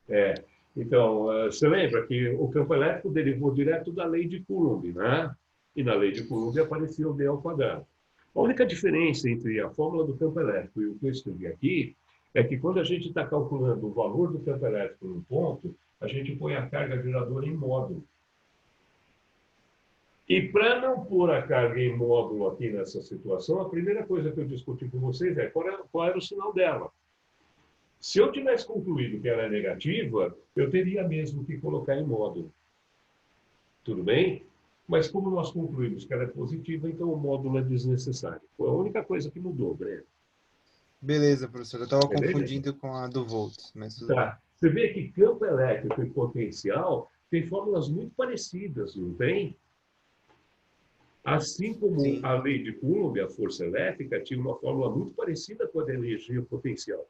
É. Então, você lembra que o campo elétrico derivou direto da lei de Coulomb, né? E na lei de Coulomb aparecia o D ao quadrado. A única diferença entre a fórmula do campo elétrico e o que eu escrevi aqui é que quando a gente está calculando o valor do campo elétrico num ponto, a gente põe a carga geradora em módulo. E para não pôr a carga em módulo aqui nessa situação, a primeira coisa que eu discuti com vocês é qual era o sinal dela. Se eu tivesse concluído que ela é negativa, eu teria mesmo que colocar em módulo. Tudo bem? Mas como nós concluímos que ela é positiva, então o módulo é desnecessário. Foi a única coisa que mudou, Breno. Beleza, professor. Eu tava Beleza? confundindo com a do volts, mas tudo bem. Tá. Você vê que campo elétrico e potencial têm fórmulas muito parecidas, não tem? Assim como Sim. a lei de Coulomb, a força elétrica, tinha uma fórmula muito parecida com a da energia potencial.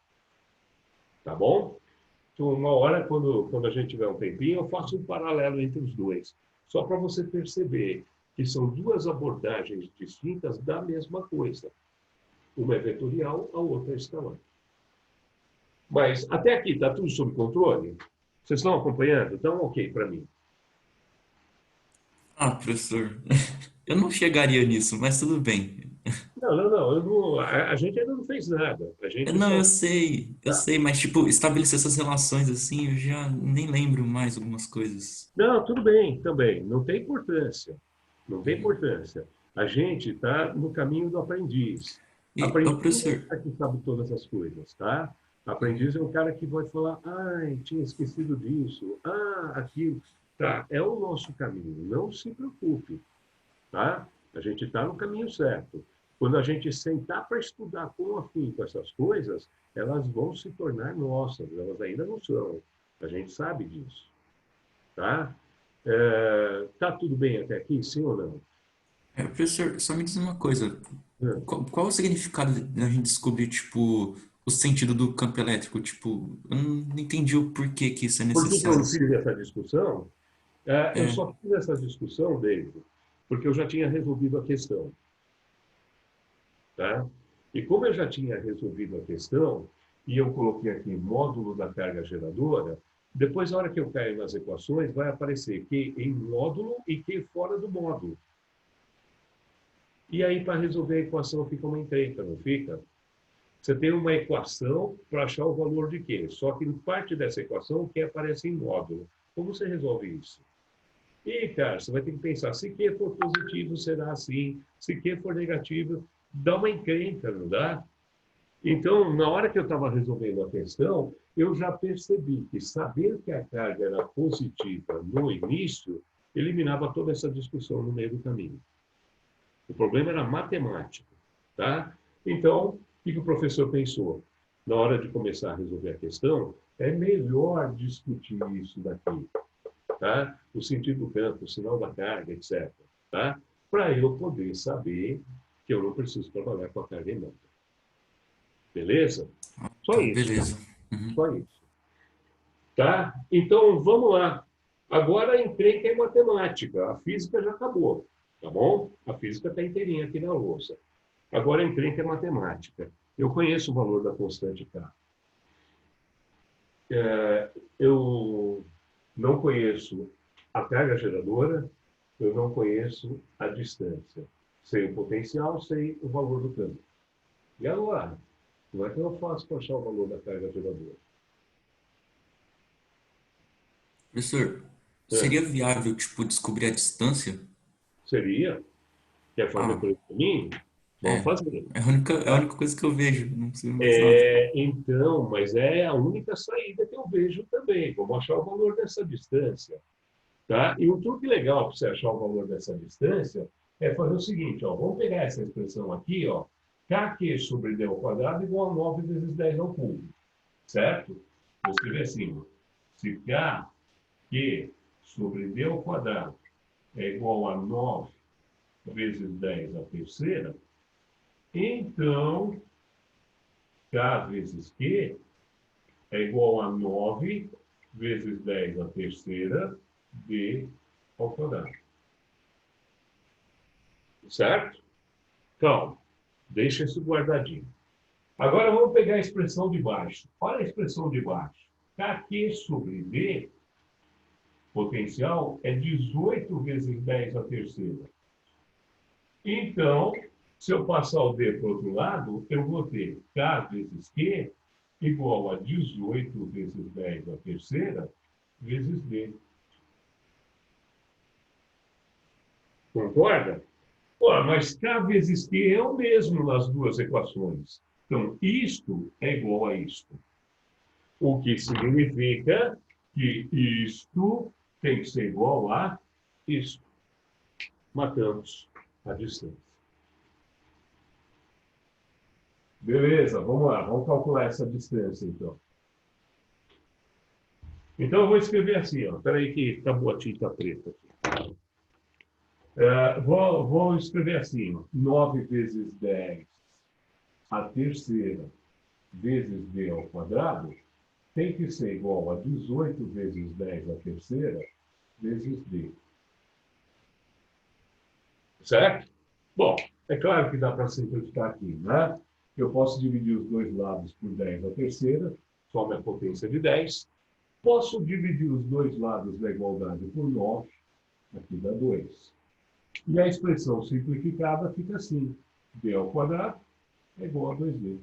Tá bom? Então, uma hora, quando a gente tiver um tempinho, eu faço um paralelo entre os dois. Só para você perceber que são duas abordagens distintas da mesma coisa. Uma é vetorial, a outra é escalar. Mas até aqui está tudo sob controle? Vocês estão acompanhando? Então, ok para mim. Professor, eu não chegaria nisso, mas tudo bem. Não. A gente ainda não fez nada. A gente Não, só... eu sei, mas tipo, estabelecer essas relações assim, eu já nem lembro mais algumas coisas. Não, tudo bem, também. Não tem importância. Não tem Uhum. importância. A gente está no caminho do aprendiz. Ô, Aprendiz não é o professor, cara que sabe todas as coisas, tá? Aprendiz é o cara que vai falar, ai, tinha esquecido disso, aquilo. Tá, é o nosso caminho, não se preocupe, tá? A gente está no caminho certo. Quando a gente sentar para estudar com afinco essas coisas, elas vão se tornar nossas, elas ainda não são. A gente sabe disso, tá? Tá tudo bem até aqui, sim ou não? professor, só me diz uma coisa. Hum. Qual o significado da gente descobrir, tipo, o sentido do campo elétrico? Tipo, eu não entendi o porquê que isso é Por que que eu necessário. não fiz essa discussão? Eu É, só fiz essa discussão, David, porque eu já tinha resolvido a questão. Tá? E como eu já tinha resolvido a questão, e eu coloquei aqui módulo da carga geradora, depois, na hora que eu caio nas equações, vai aparecer Q em módulo e Q fora do módulo. E aí, para resolver a equação, fica uma encrenca, não fica? Você tem uma equação para achar o valor de Q, só que em parte dessa equação, o Q aparece em módulo. Como você resolve isso? E, cara, você vai ter que pensar, se Q for positivo, será assim. Se Q for negativo, dá uma encrenca, não dá? Então, na hora que eu estava resolvendo a questão, eu já percebi que saber que a carga era positiva no início, eliminava toda essa discussão no meio do caminho. O problema era matemático, tá? Então, o que o professor pensou? Na hora de começar a resolver a questão, é melhor discutir isso daqui, tá? O sentido do campo, o sinal da carga, etc. Tá? Para eu poder saber que eu não preciso trabalhar com a carga em mão. Beleza? Só tá, isso. beleza. Uhum. Só isso. Tá? Então, vamos lá. Agora a encrenca é matemática. A física já acabou. Tá bom? A física está inteirinha aqui na louça. Agora a encrenca é matemática. Eu conheço o valor da constante K. Eu não conheço a carga geradora, eu não conheço a distância. Sei o potencial, sei o valor do campo. E agora? Como é que eu faço para achar o valor da carga geradora? Professor, É, seria viável, tipo, descobrir a distância? seria? Quer fazer Ah, por esse caminho? Vamos é. fazer. É a Tá? única coisa que eu vejo, não preciso mais nada. Então, mas é a única saída que eu vejo também. Vamos achar o valor dessa distância. Tá? E um truque legal para você achar o valor dessa distância é fazer o seguinte, ó, vamos pegar essa expressão aqui, ó, kq sobre d ao quadrado igual a 9 vezes 10 ao cubo, certo? Vou escrever assim, se kq sobre d ao quadrado é igual a 9 vezes 10 à terceira, então K vezes Q é igual a 9 vezes 10 à terceira D ao quadrado. Certo? Então, deixa isso guardadinho. Agora vamos pegar a expressão de baixo. Olha a expressão de baixo. Kq sobre D, potencial, é 18 vezes 10 à terceira. Então, se eu passar o D para o outro lado, eu vou ter K vezes Q igual a 18 vezes 10 à terceira vezes D. Concorda? Ora, mas K vezes Q é o mesmo nas duas equações. Então, isto é igual a isto. O que significa que isto tem que ser igual a isto. Matamos a distância. Beleza, vamos lá. Vamos calcular essa distância, então. Então, eu vou escrever assim, ó. Espera aí que acabou a tinta preta aqui. Vou escrever assim, ó. 9 vezes 10 à terceira vezes D ao quadrado tem que ser igual a 18 vezes 10 à terceira vezes D. Certo? Bom, é claro que dá para simplificar aqui, né? Eu posso dividir os dois lados por 10 à terceira, some a potência de 10. Posso dividir os dois lados da igualdade por 9, aqui dá 2. E a expressão simplificada fica assim: D ao quadrado é igual a 2D.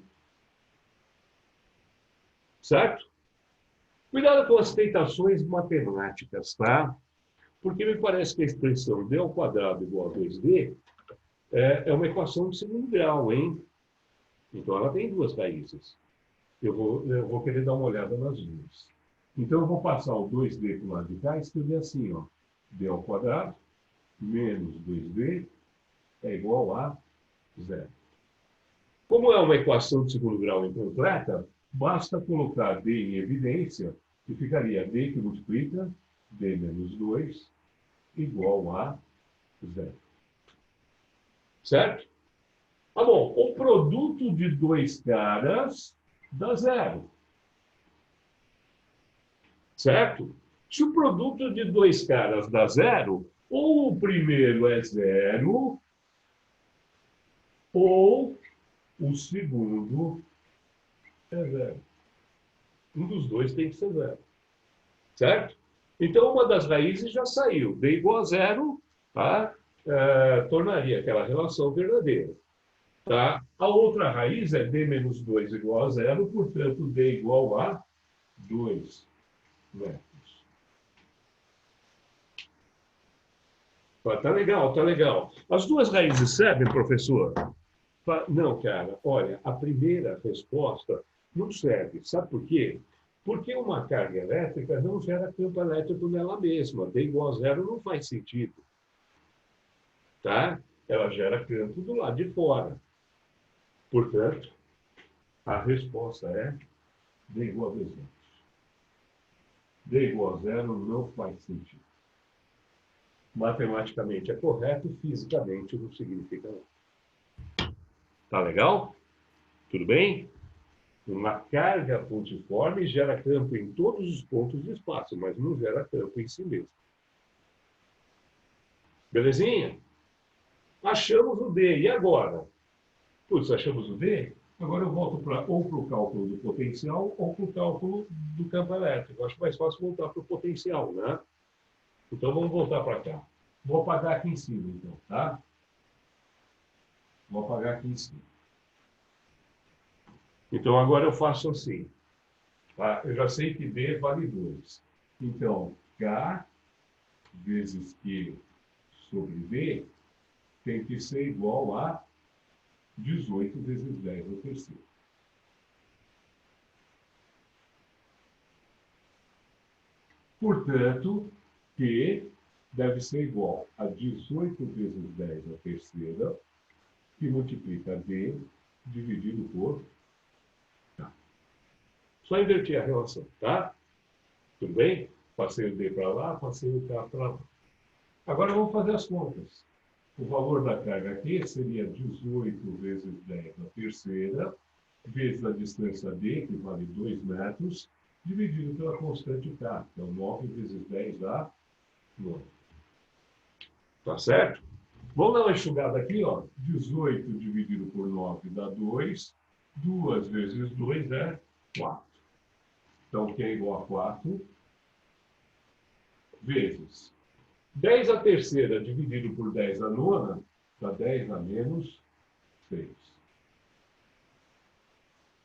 Certo? Cuidado com as tentações matemáticas, tá? Porque me parece que a expressão D ao quadrado igual a 2D é uma equação de segundo grau, hein? Então, ela tem duas raízes. Eu vou querer dar uma olhada nas duas. Então, eu vou passar o 2D para o lado de cá e escrever assim, ó. D ao quadrado menos 2D é igual a 0. Como é uma equação de segundo grau incompleta, basta colocar D em evidência e ficaria D que multiplica D menos 2 igual a 0. Certo? Ah, bom, o produto de dois caras dá 0. Certo? Se o produto de dois caras dá 0, ou o primeiro é 0, ou o segundo é 0. Um dos dois tem que ser 0. Certo? Então, uma das raízes já saiu. D igual a 0, tá? Tornaria aquela relação verdadeira. Tá? A outra raiz é D menos 2 igual a 0, portanto, D igual a 2 metros. Tá legal, tá legal. As duas raízes servem, professor? Não, cara. Olha, a primeira resposta não serve. Sabe por quê? Porque uma carga elétrica não gera campo elétrico nela mesma. D igual a 0 não faz sentido. Tá? Ela gera campo do lado de fora. Portanto, a resposta é D igual a 2 metros. D igual a 0 não faz sentido. Matematicamente é correto, fisicamente não significa nada. Tá legal? Tudo bem? Uma carga pontiforme gera campo em todos os pontos do espaço, mas não gera campo em si mesmo. Belezinha? Achamos o D. E agora? Putz, achamos o D? Agora eu volto ou para o cálculo do potencial ou para o cálculo do campo elétrico. Acho mais fácil voltar para o potencial, né? Então vamos voltar para cá. Vou apagar aqui em cima, então, tá? Vou apagar aqui em cima. Então agora eu faço assim. Tá? Eu já sei que D vale 2. Então, K vezes Q sobre D tem que ser igual a 18 vezes 10 ao terceiro. Portanto, Q deve ser igual a 18 vezes 10 à terceira, que multiplica D dividido por K. Só inverter a relação, tá? Tudo bem? Passei o D para lá, passei o K para lá. Agora vamos fazer as contas. O valor da carga aqui seria 18 vezes 10 na terceira, vezes a distância D, que vale 2 metros, dividido pela constante K, que é o 9 vezes 10 dá 9. Tá certo? Vamos dar uma enxugada aqui, ó. 18 dividido por 9 dá 2. 2 vezes 2 é 4. Então, o que é igual a 4 vezes 10 à terceira dividido por 10 à nona, dá 10 a menos 6.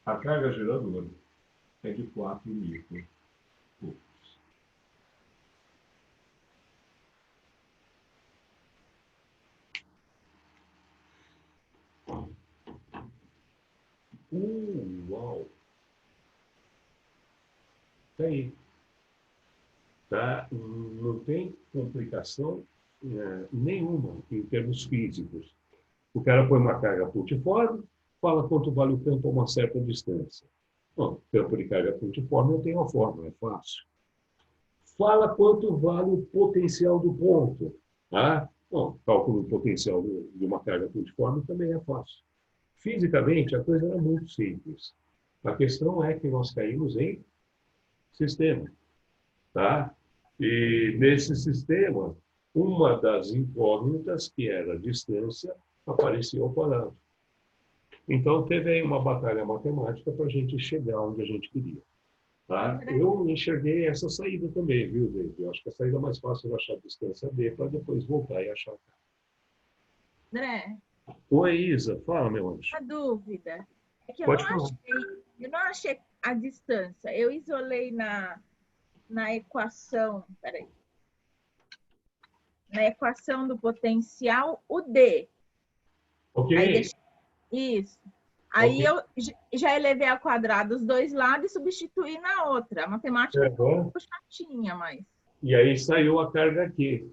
A carga geradora é de 4 microvolts. Uau! Tá aí. Tá? Não tem complicação nenhuma em termos físicos. O cara põe uma carga pontiforme, fala quanto vale o campo a uma certa distância. Bom, campo de carga pontiforme eu tenho a fórmula, é fácil. Fala quanto vale o potencial do ponto. Tá? Bom, cálculo do potencial de uma carga pontiforme também é fácil. Fisicamente, a coisa era muito simples. A questão é que nós caímos em sistema. Tá? E nesse sistema, uma das incógnitas, que era a distância, apareceu ao quadrado. Então, teve aí uma batalha matemática para a gente chegar onde a gente queria. Tá? Eu enxerguei essa saída também, viu, David? Eu acho que a saída mais fácil é achar a distância D para depois voltar e achar. André, Oi, Isa. Fala, meu anjo. a dúvida é que Pode falar. eu não achei a distância. Eu isolei na equação, peraí, na equação do potencial o D. Ok. Aí isso. Aí Ok. eu já elevei ao quadrado os dois lados e substituí na outra. A matemática é um pouco chatinha, mas... E aí saiu a carga aqui.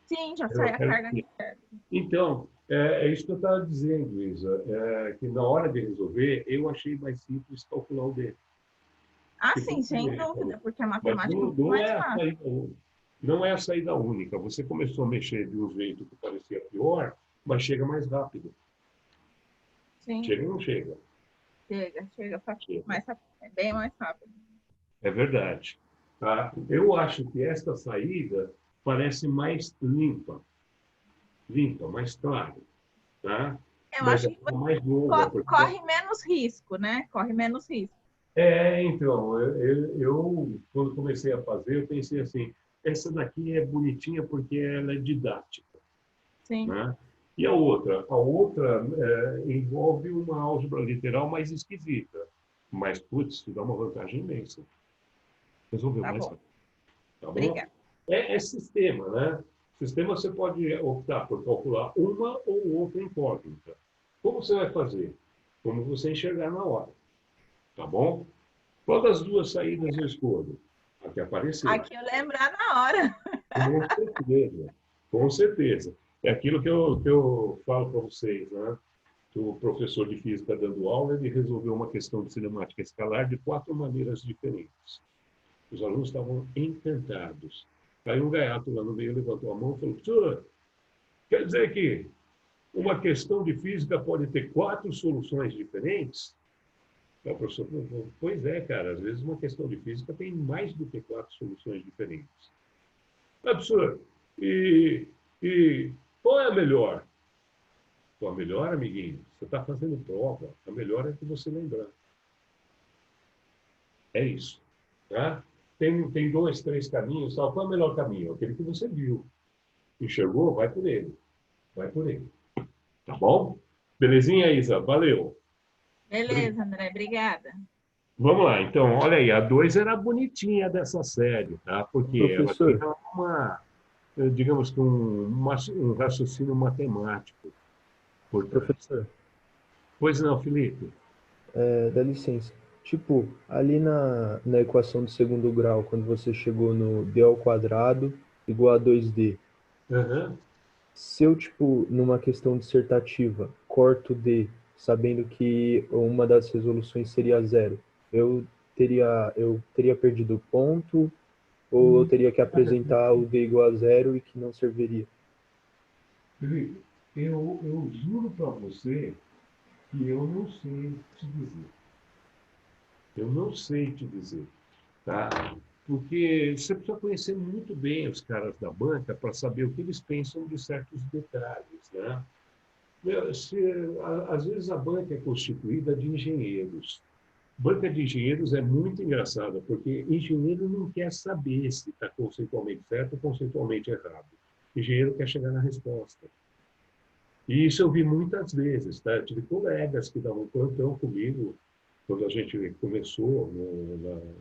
Sim, já sai a carga aqui. Então, é isso que eu estava dizendo, Isa, que na hora de resolver, eu achei mais simples calcular o D. Ah, sim, sem dúvida, porque a Mas matemática é muito não mais é a fácil. saída, não é a saída única. Você começou a mexer de um jeito que parecia pior, mas chega mais rápido. Sim, Chega ou não chega? chega Chega. mais rápido, é bem mais rápido. É verdade. Tá? Eu acho que esta saída parece mais limpa, mais clara. Tá? Eu Mas acho é que você mais longa. Porque... corre menos risco, né? Corre menos risco. Então, eu, quando comecei a fazer, eu pensei assim, essa daqui é bonitinha porque ela é didática. Sim. Né? E a outra? A outra envolve uma álgebra literal mais esquisita. Mas, putz, te dá uma vantagem imensa. Resolveu mais rápido. Tá bom? Obrigada. É sistema, né? Sistema você pode optar por calcular uma ou outra incógnita. Como você vai fazer? Como você enxergar na hora. Tá bom? Qual das duas saídas eu escolho? A que aparecer. Aqui eu lembrar na hora. Com certeza. Com certeza. É aquilo que eu falo para vocês, né? Que o professor de física dando aula, ele resolveu uma questão de cinemática escalar de 4 maneiras diferentes. Os alunos estavam encantados. Aí um gaiato lá no meio levantou a mão e falou, professor, quer dizer que uma questão de física pode ter 4 soluções diferentes? O professor falou, pois é, cara, às vezes uma questão de física tem mais do que 4 soluções diferentes. Ah, professor, e qual é a melhor? Pô, a melhor, amiguinho, você está fazendo prova, a melhor é que você lembrar. É isso. Tá? Tem 2, 3 caminhos, qual é o melhor caminho? Aquele que você viu. Enxergou? Vai por ele. Vai por ele. Tá bom? Belezinha, Isa? Valeu. Beleza, André, obrigada. Vamos lá, então, olha aí, a 2 era a bonitinha dessa série, tá? Porque ela Professor. tem digamos que um raciocínio matemático por trás. Professor, Pois não, Felipe? dá licença. Tipo, ali na equação do segundo grau, quando você chegou no d ao quadrado igual a 2d, Aham. se eu, tipo, numa questão dissertativa, corto d, sabendo que uma das resoluções seria zero, eu teria perdido o ponto, ou eu teria que apresentar o d igual a zero e que não serviria? Felipe, eu juro para você que eu não sei te dizer. Eu não sei te dizer, tá? Porque você precisa conhecer muito bem os caras da banca para saber o que eles pensam de certos detalhes, né? Às vezes a banca é constituída de engenheiros. Banca de engenheiros é muito engraçada, porque engenheiro não quer saber se está conceitualmente certo ou conceitualmente errado. Engenheiro quer chegar na resposta. E isso eu vi muitas vezes, tá? Eu tive colegas que davam plantão comigo quando a gente começou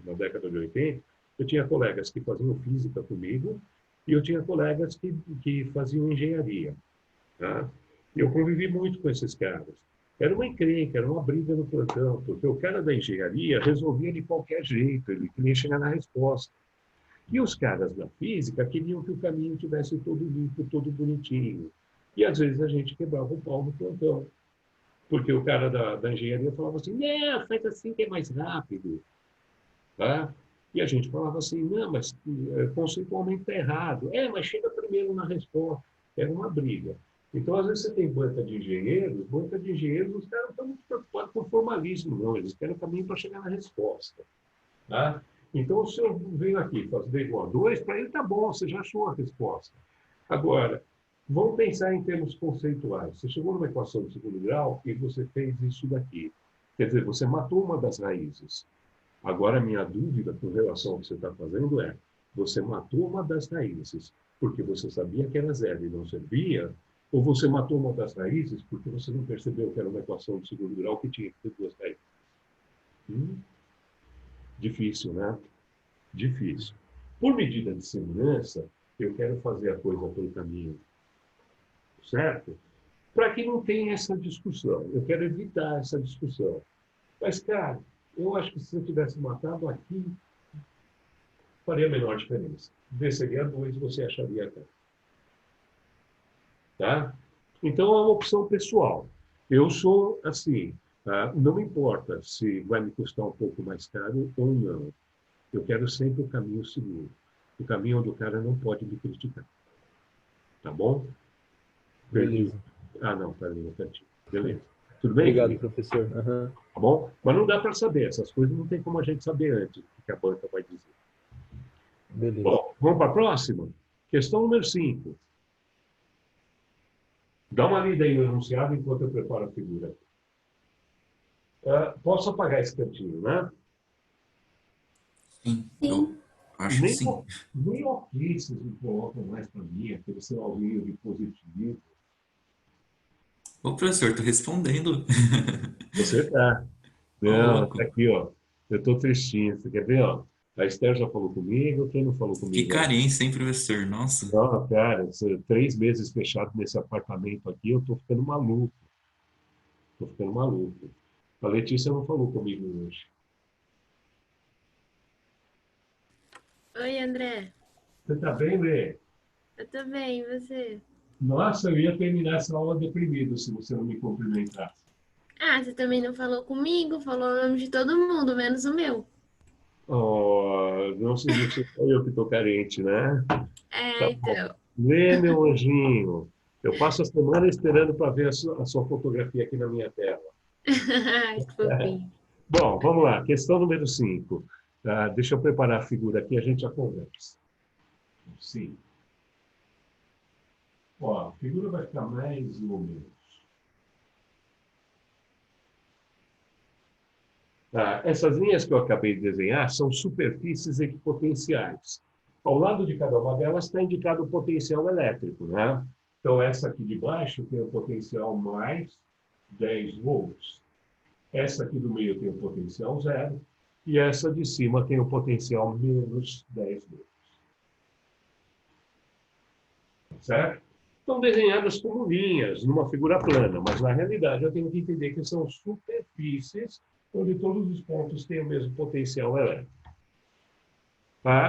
na década de 80. Eu tinha colegas que faziam física comigo e eu tinha colegas que faziam engenharia, tá? E eu convivi muito com esses caras. Era uma encrenca, era uma briga no plantão, porque o cara da engenharia resolvia de qualquer jeito, ele queria chegar na resposta. E os caras da física queriam que o caminho tivesse todo limpo, todo bonitinho. E às vezes a gente quebrava o pau no plantão, porque o cara da engenharia falava assim, não, faz assim que é mais rápido. Tá? E a gente falava assim, não, mas conceitualmente está errado. Mas chega primeiro na resposta. Era uma briga. Então, às vezes, você tem banca de engenheiros, os caras não estão muito preocupados com o formalismo, não. Eles querem o caminho para chegar na resposta. Tá? Então, se eu venho aqui fazer igual a 2, para ele está bom, você já achou a resposta. Agora, vamos pensar em termos conceituais. Você chegou numa equação de segundo grau e você fez isso daqui. Quer dizer, você matou uma das raízes. Agora, a minha dúvida com relação ao que você está fazendo é: você matou uma das raízes porque você sabia que era zero e não servia? Ou você matou uma das raízes porque você não percebeu que era uma equação de segundo grau que tinha que ter 2 raízes? Difícil, né? Difícil. Por medida de segurança, eu quero fazer a coisa pelo caminho certo? Para que não tenha essa discussão. Eu quero evitar essa discussão. Mas, cara, eu acho que se eu tivesse matado aqui, faria a menor diferença. Desceria a 2, você acharia a 4. Tá? Então, é uma opção pessoal. Eu sou assim, não importa se vai me custar um pouco mais caro ou não. Eu quero sempre o caminho seguro. O caminho onde o cara não pode me criticar. Tá bom? Beleza. Não, peraí, um cantinho. Beleza. Tudo bem? Obrigado, Felipe? professor. Aham. Tá bom? Mas não dá para saber. Essas coisas não tem como a gente saber antes o que a banca vai dizer. Beleza. Bom, vamos para a próxima? Questão número 5. Dá uma lida aí no enunciado enquanto eu preparo a figura. Posso apagar esse cantinho, né? Sim, eu acho que sim. Nem ok vocês me colocam mais para mim, aquele sinalzinho de positivo. Ô, professor, tô respondendo. Você tá. Ô, Não, louco. tá aqui, ó. Eu tô tristinho. Você quer ver, ó? A Esther já falou comigo, quem não falou Que comigo? carência, hein, professor? Nossa. Não, cara, 3 meses fechado nesse apartamento aqui, eu tô ficando maluco. Tô ficando maluco. A Letícia não falou comigo hoje. Oi, André. Você tá bem, Lê? Eu tô bem, e você? Nossa, eu ia terminar essa aula deprimido se você não me cumprimentasse. Você também não falou comigo, falou o nome de todo mundo, menos o meu. Oh, não significa só eu que tô carente, né? Tá bom. Então. Lê, meu anjinho. Eu passo a semana esperando para ver a sua fotografia aqui na minha tela. Ai, que fofinho. Bom, vamos lá. Questão número 5. Deixa eu preparar a figura aqui e a gente já conversa. Sim. Ó, a figura vai ficar mais ou menos. Essas linhas que eu acabei de desenhar são superfícies equipotenciais. Ao lado de cada uma delas está indicado o potencial elétrico, né? Então, essa aqui de baixo tem o potencial mais 10 volts. Essa aqui do meio tem o potencial 0. E essa de cima tem o potencial menos 10 volts. Certo? Estão desenhadas como linhas, numa figura plana, mas na realidade eu tenho que entender que são superfícies onde todos os pontos têm o mesmo potencial elétrico.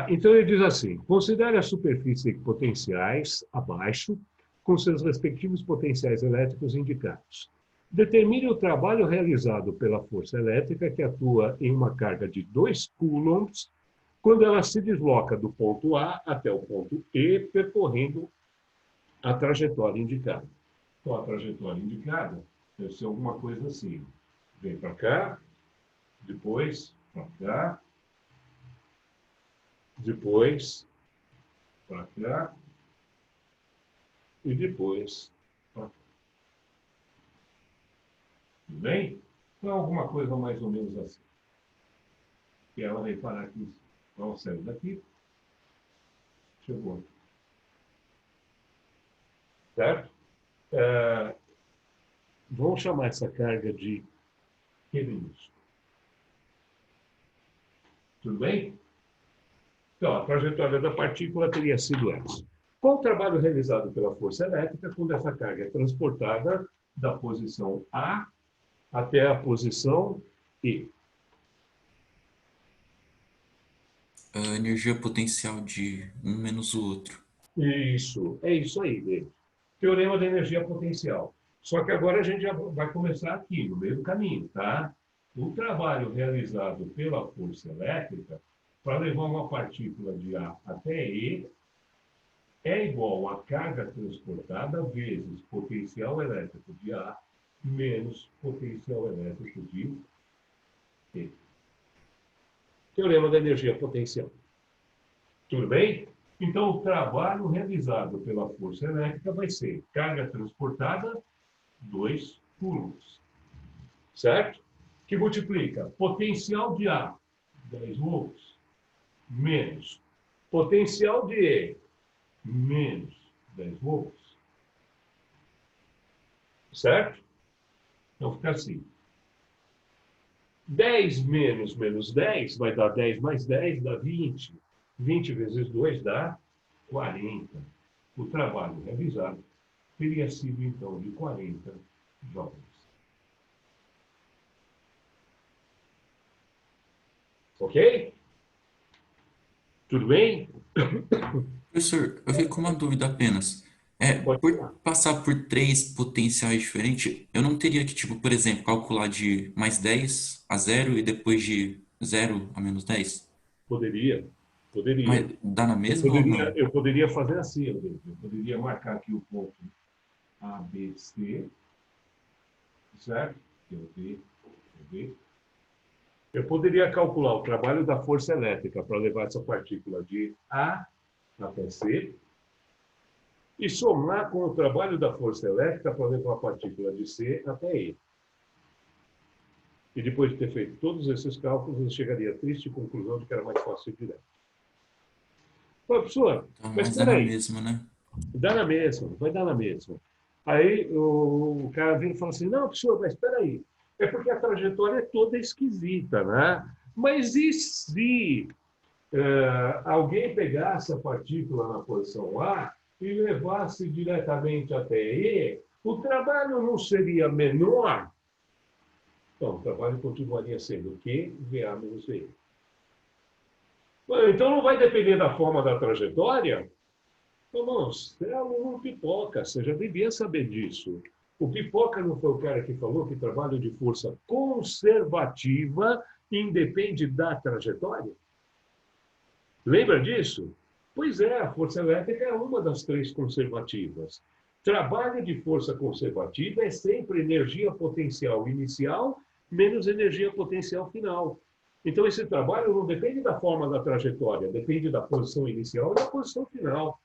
Então ele diz assim: considere as superfícies equipotenciais abaixo, com seus respectivos potenciais elétricos indicados. Determine o trabalho realizado pela força elétrica que atua em uma carga de 2 coulombs quando ela se desloca do ponto A até o ponto E, percorrendo a trajetória indicada. Então, a trajetória indicada deve ser alguma coisa assim. Vem para cá, depois para cá, depois para cá e depois para cá. Tudo bem? Então, alguma coisa mais ou menos assim. E ela vem parar aqui. Então, saiu daqui, chegou aqui. Certo? Vamos chamar essa carga de Q minúsculo. Tudo bem? Então, a trajetória da partícula teria sido essa. Qual o trabalho realizado pela força elétrica quando essa carga é transportada da posição A até a posição E? A energia potencial de um menos o outro. Isso, é isso aí, David. Teorema da energia potencial. Só que agora a gente já vai começar aqui, no meio do caminho, tá? O trabalho realizado pela força elétrica para levar uma partícula de A até E é igual a carga transportada vezes potencial elétrico de A menos potencial elétrico de E. Teorema da energia potencial. Tudo bem? Então, o trabalho realizado pela força elétrica vai ser carga transportada, 2 coulombs. Certo? Que multiplica potencial de A, 10 volts, menos potencial de E, menos 10 volts. Certo? Então, fica assim. 10 menos 10 vai dar 10 mais 10, dá 20. 20 vezes 2 dá 40. O trabalho realizado teria sido, então, de 40 joules. Ok? Tudo bem? Professor, eu fico com uma dúvida apenas. Pode Por falar. passar por 3 potenciais diferentes, eu não teria que, tipo, por exemplo, calcular de mais 10 a 0 e depois de 0 a menos 10? Poderia. Mas dá na mesma ou não? Eu poderia fazer assim, eu poderia marcar aqui o ponto A, B, C, certo? Eu B. Eu poderia calcular o trabalho da força elétrica para levar essa partícula de A até C e somar com o trabalho da força elétrica para levar a partícula de C até E. E depois de ter feito todos esses cálculos, eu chegaria à triste conclusão de que era mais fácil de direto. Professor, Então, mas mas dá na espera aí. mesma, né? Dá na mesma, vai dar na mesma. Aí o cara vem e fala assim, não, professor, mas espera aí. É porque a trajetória é toda esquisita, né? Mas e se alguém pegasse a partícula na posição A e levasse diretamente até E, o trabalho não seria menor? Então, o trabalho continuaria sendo Q, VA menos VE. Então, não vai depender da forma da trajetória? Irmãos, você é aluno pipoca, você já devia saber disso. O pipoca não foi o cara que falou que trabalho de força conservativa independe da trajetória? Lembra disso? Pois é, a força elétrica é uma das 3 conservativas. Trabalho de força conservativa é sempre energia potencial inicial menos energia potencial final. Então, esse trabalho não depende da forma da trajetória, depende da posição inicial e da posição final.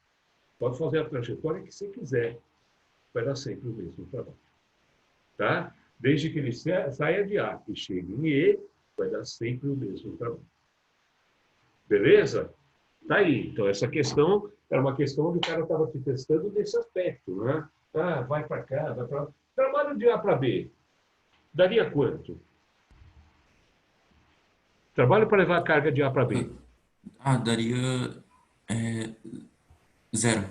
Pode fazer a trajetória que você quiser. Vai dar sempre o mesmo trabalho. Tá? Desde que ele saia de A e chegue em E, vai dar sempre o mesmo trabalho. Beleza? Tá aí. Então, essa questão era uma questão onde o cara estava te testando nesse aspecto. Né? Ah, vai para cá, vai para lá. Trabalho de A para B. Daria quanto? Trabalho para levar a carga de A para B. Daria 0.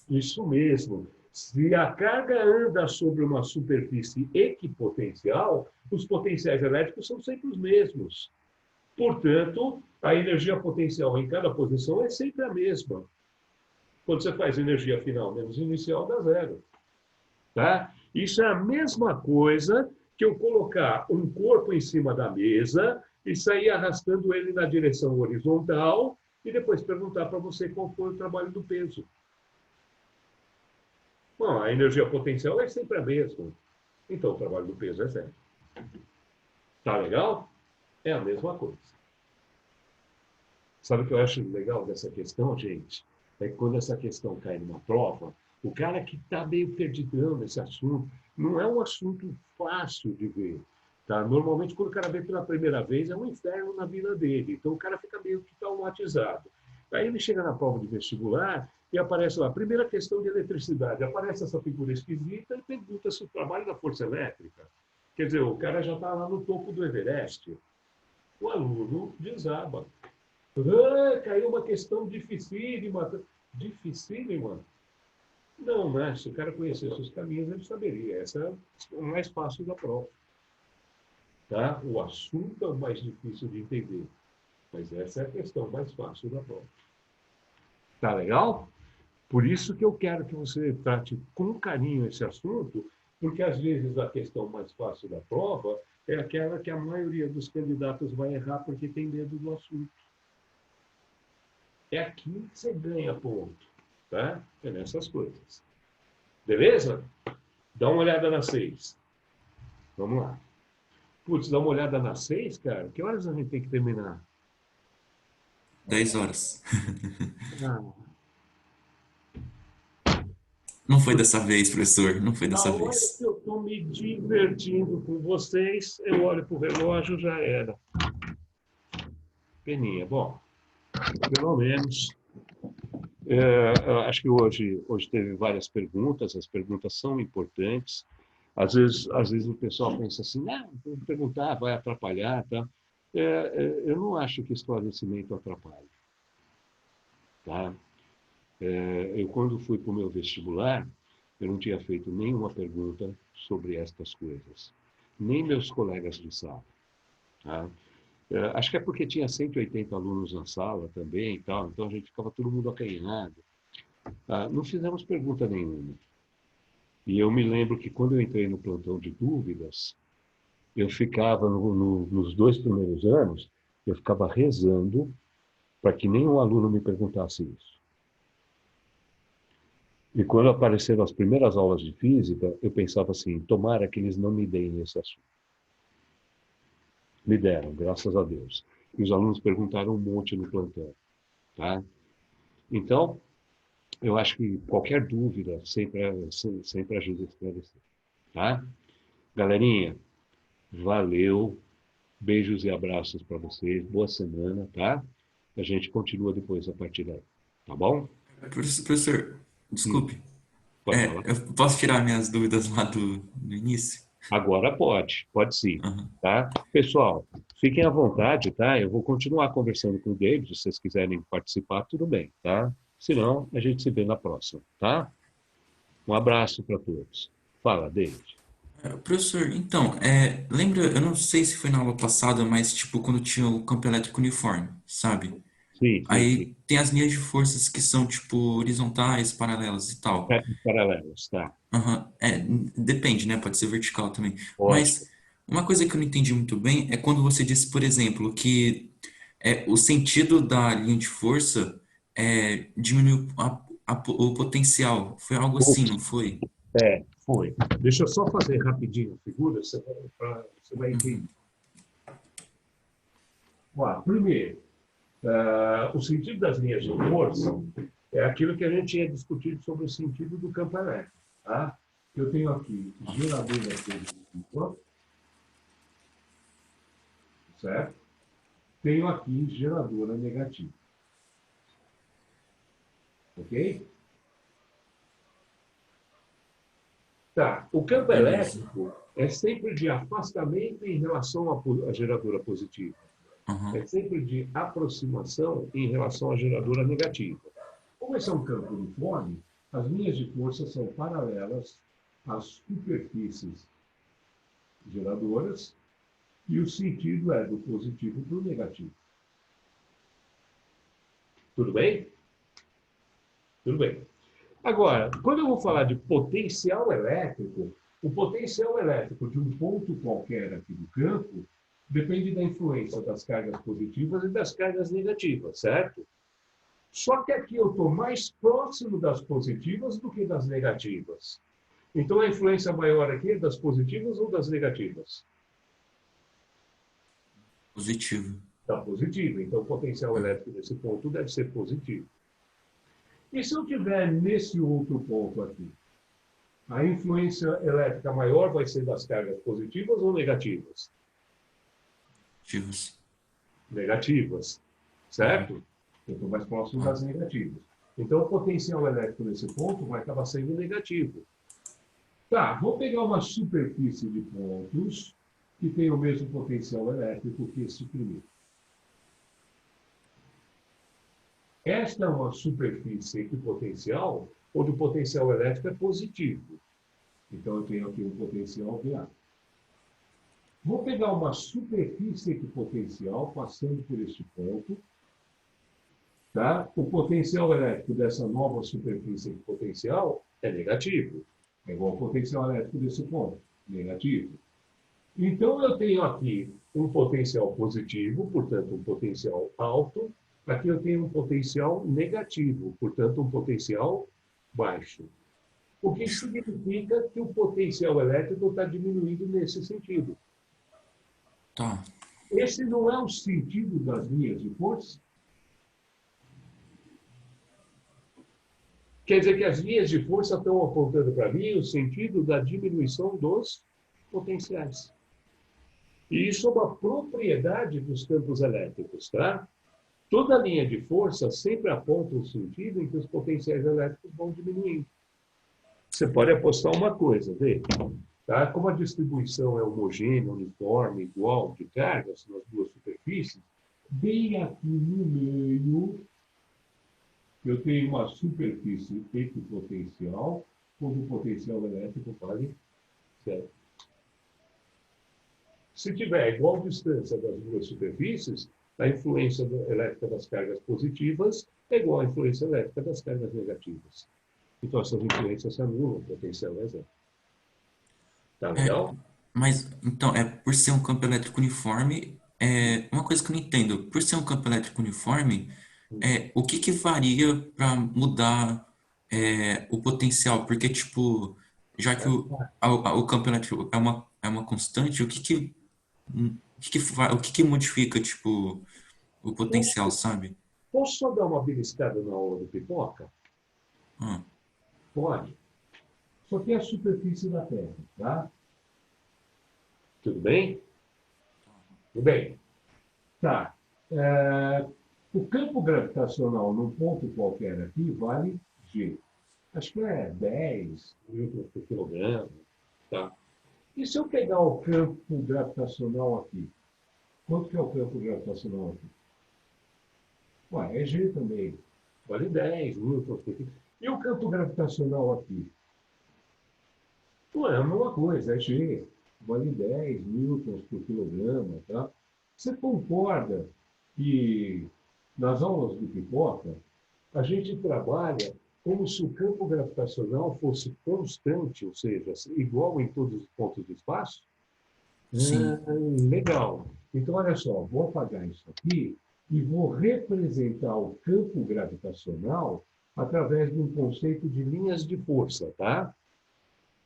Isso mesmo. Se a carga anda sobre uma superfície equipotencial, os potenciais elétricos são sempre os mesmos. Portanto, a energia potencial em cada posição é sempre a mesma. Quando você faz energia final menos inicial, dá 0. Tá? Isso é a mesma coisa que eu colocar um corpo em cima da mesa e sair arrastando ele na direção horizontal e depois perguntar para você qual foi o trabalho do peso. Bom, a energia potencial é sempre a mesma. Então, o trabalho do peso é zero. Tá legal? É a mesma coisa. Sabe o que eu acho legal dessa questão, gente? É que quando essa questão cai numa prova, o cara que está meio perdidão nesse assunto, não é um assunto fácil de ver. Tá? Normalmente, quando o cara vê pela primeira vez, é um inferno na vida dele. Então, o cara fica meio que traumatizado. Aí ele chega na prova de vestibular e aparece lá, primeira questão de eletricidade, aparece essa figura esquisita e pergunta se o trabalho da força elétrica. Quer dizer, o cara já está lá no topo do Everest. O aluno desaba. Ah, caiu uma questão dificílima. Dificílima? Não, né? Se o cara conhecesse os caminhos, ele saberia. Essa é o mais fácil da prova. Tá? O assunto é o mais difícil de entender. Mas essa é a questão mais fácil da prova. Tá legal? Por isso que eu quero que você trate com carinho esse assunto, porque às vezes a questão mais fácil da prova é aquela que a maioria dos candidatos vai errar porque tem medo do assunto. É aqui que você ganha ponto, tá? É nessas coisas. Beleza? Dá uma olhada na 6. Vamos lá. Putz, dá uma olhada na 6, cara. Que horas a gente tem que terminar? 10 horas. Ah, Não foi dessa vez, professor. Não foi na dessa hora vez. que eu estou me divertindo com vocês, eu olho para o relógio, já era. Peninha. Bom, pelo menos. Eu acho que hoje teve várias perguntas, as perguntas são importantes. Às vezes o pessoal pensa assim, vou perguntar, vai atrapalhar. Tá? Eu não acho que esclarecimento atrapalhe. Tá? Eu, quando fui para o meu vestibular, eu não tinha feito nenhuma pergunta sobre estas coisas. Nem meus colegas de sala. Tá? Acho que é porque tinha 180 alunos na sala também e tal, então a gente ficava todo mundo acanhado. Não fizemos pergunta nenhuma. E eu me lembro que quando eu entrei no plantão de dúvidas, eu ficava, nos 2 primeiros anos, eu ficava rezando para que nenhum aluno me perguntasse isso. E quando apareceram as primeiras aulas de física, eu pensava assim, tomara que eles não me deem esse assunto. Me deram, graças a Deus. E os alunos perguntaram um monte no plantão. Tá? Então, eu acho que qualquer dúvida sempre ajuda a esclarecer. Tá? Galerinha, valeu. Beijos e abraços para vocês. Boa semana, tá? A gente continua depois a partir daí. Tá bom? Professor, desculpe. Pode falar. Eu posso tirar minhas dúvidas lá do início? Agora pode sim. Aham. Tá? Pessoal, fiquem à vontade, tá? Eu vou continuar conversando com o David, se vocês quiserem participar, tudo bem, tá? Se não, a gente se vê na próxima, tá? Um abraço para todos. Fala, David. Professor, então, lembra, eu não sei se foi na aula passada, mas tipo quando tinha o campo elétrico uniforme, sabe? Sim. Aí tem as linhas de forças que são tipo horizontais, paralelas e tal. Paralelos, tá? Aham. Depende, né? Pode ser vertical também. Pode. Mas uma coisa que eu não entendi muito bem é quando você disse, por exemplo, que o sentido da linha de força diminuiu o potencial. Foi algo assim, não foi? Foi. Deixa eu só fazer rapidinho a figura, você vai entender. Ó, primeiro, o sentido das linhas de força é aquilo que a gente tinha discutido sobre o sentido do campo elétrico. Tá? Eu tenho aqui geradora positiva, certo? Tenho aqui geradora negativa. Ok? Tá. O campo elétrico é sempre de afastamento em relação à geradora positiva. Aham. É sempre de aproximação em relação à geradora negativa. Como esse é um campo uniforme, as linhas de força são paralelas às superfícies geradoras e o sentido é do positivo para o negativo. Tudo bem? Tudo bem. Agora, quando eu vou falar de potencial elétrico, o potencial elétrico de um ponto qualquer aqui do campo depende da influência das cargas positivas e das cargas negativas, certo? Só que aqui eu estou mais próximo das positivas do que das negativas. Então, a influência maior aqui é das positivas ou das negativas? Positivo. Da positiva. Então, o potencial elétrico nesse ponto deve ser positivo. E se eu tiver nesse outro ponto aqui? A influência elétrica maior vai ser das cargas positivas ou negativas? Positivos. Negativas, certo? Eu estou mais próximo das negativas. Então, o potencial elétrico nesse ponto vai acabar sendo negativo. Tá, vou pegar uma superfície de pontos que tem o mesmo potencial elétrico que esse primeiro. Esta é uma superfície equipotencial onde o potencial elétrico é positivo. Então, eu tenho aqui um potencial VA. Vou pegar uma superfície equipotencial passando por este ponto. Tá? O potencial elétrico dessa nova superfície equipotencial é negativo. É igual ao potencial elétrico desse ponto. Negativo. Então, eu tenho aqui um potencial positivo, portanto, um potencial alto. Aqui eu tenho um potencial negativo, portanto, um potencial baixo. O que significa que o potencial elétrico está diminuindo nesse sentido. Tá. Esse não é o sentido das linhas de força? Quer dizer que as linhas de força estão apontando para mim o sentido da diminuição dos potenciais. E isso é uma propriedade dos campos elétricos, tá? Toda linha de força sempre aponta um sentido em que os potenciais elétricos vão diminuindo. Você pode apostar uma coisa, vê? Tá? Como a distribuição é homogênea, uniforme, igual de cargas nas duas superfícies, bem aqui no meio, eu tenho uma superfície equipotencial, onde o potencial elétrico vale zero. Se tiver igual distância das duas superfícies, a influência elétrica das cargas positivas é igual à influência elétrica das cargas negativas. Então, essas influências se anulam, o potencial é zero. Tá legal? Mas, então, por ser um campo elétrico uniforme, uma coisa que eu não entendo, por ser um campo elétrico uniforme, o que que varia para mudar o potencial? Porque, tipo, já que o campo elétrico é uma constante, o que que modifica, tipo, o potencial, sabe? Posso só dar uma beliscada na aula do Pipoca? Ah, Pode. Só tem a superfície da Terra, tá? Tudo bem? Tudo bem. Tá. O campo gravitacional num ponto qualquer aqui vale G. Acho que é 10 newtons por quilograma. Tá? E se eu pegar o campo gravitacional aqui? Quanto que é o campo gravitacional aqui? Ué, é G também. Vale 10 newtons por quilograma. E o campo gravitacional aqui? Não é a mesma coisa, é G. Vale 10 newtons por quilograma. Tá? Você concorda que nas aulas do Pipoca a gente trabalha como se o campo gravitacional fosse constante, ou seja, igual em todos os pontos do espaço? sim. Legal. Então, olha só, vou apagar isso aqui e vou representar o campo gravitacional através de um conceito de linhas de força, tá?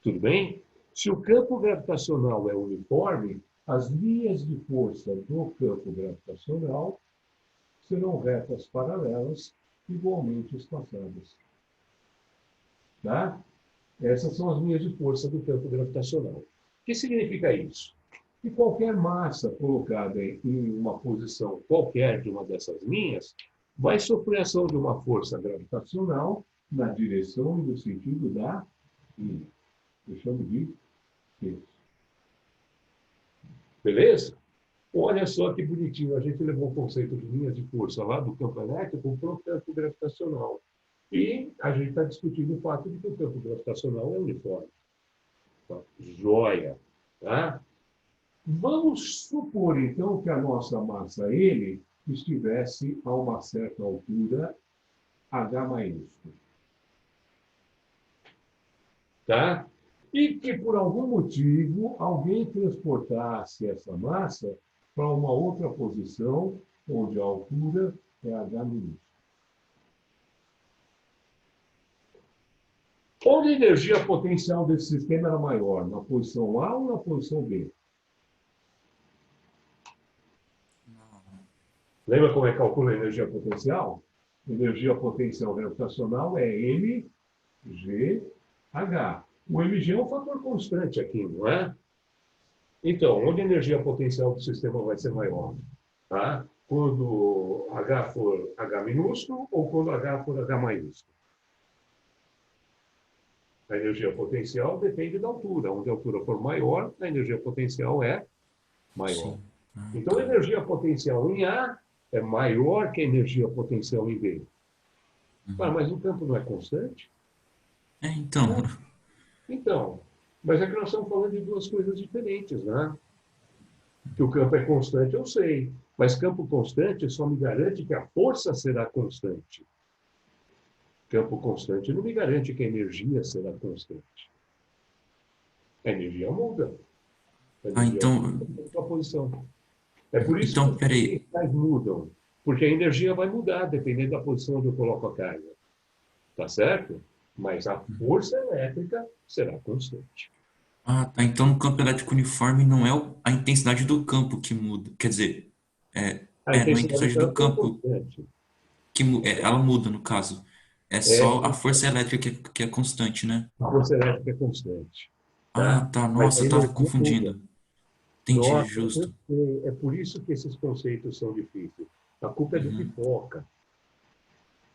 Tudo bem? Se o campo gravitacional é uniforme, as linhas de força do campo gravitacional serão retas paralelas igualmente espaçadas. Tá? Essas são as linhas de força do campo gravitacional. O que significa isso? Que qualquer massa colocada em uma posição qualquer de uma dessas linhas vai sofrer ação de uma força gravitacional na direção e no sentido da linha. Eu chamo de peso. Beleza? Olha só que bonitinho. A gente levou o conceito de linhas de força lá do campo elétrico para o campo gravitacional. E a gente está discutindo o fato de que o campo gravitacional é uniforme. Então, joia. Tá? Vamos supor, então, que a nossa massa M estivesse a uma certa altura, H maiúsculo. Tá? E que, por algum motivo, alguém transportasse essa massa para uma outra posição, onde a altura é H minúsculo. Onde a energia potencial desse sistema era maior? Na posição A ou na posição B? Lembra como é que calcula a energia potencial? Energia potencial gravitacional é mgh. O mg é um fator constante aqui, não é? Então, onde a energia potencial do sistema vai ser maior? Tá? Quando H for H minúsculo ou quando H for H maiúsculo? A energia potencial depende da altura. Onde a altura for maior, a energia potencial é maior. Sim. Ah, Então, a energia potencial em A é maior que a energia potencial em B. Mas o campo não é constante? então. Então, mas é que nós estamos falando de duas coisas diferentes, né? Que o campo é constante, eu sei. Mas campo constante só me garante que a força será constante. Campo constante não me garante que a energia será constante. A energia muda. A energia Então, muda a sua posição. É por isso então, que os peraí. potenciais mudam. Porque a energia vai mudar, dependendo da posição onde eu coloco a carga. Tá certo? Mas a força elétrica será constante. Ah, tá. Então, no campo elétrico uniforme não é a intensidade do campo que muda. Quer dizer, A não é a intensidade intensidade do do campo é campo constante. ela muda, no caso. É É, só a força elétrica que é constante, né? a força elétrica é constante. Ah, Tá? tá. Mas a Nossa, eu tava energia muda. confundindo. Entendi, Nossa, eu justo. sei. É por isso que esses conceitos são difíceis. A culpa é do Uhum. pipoca.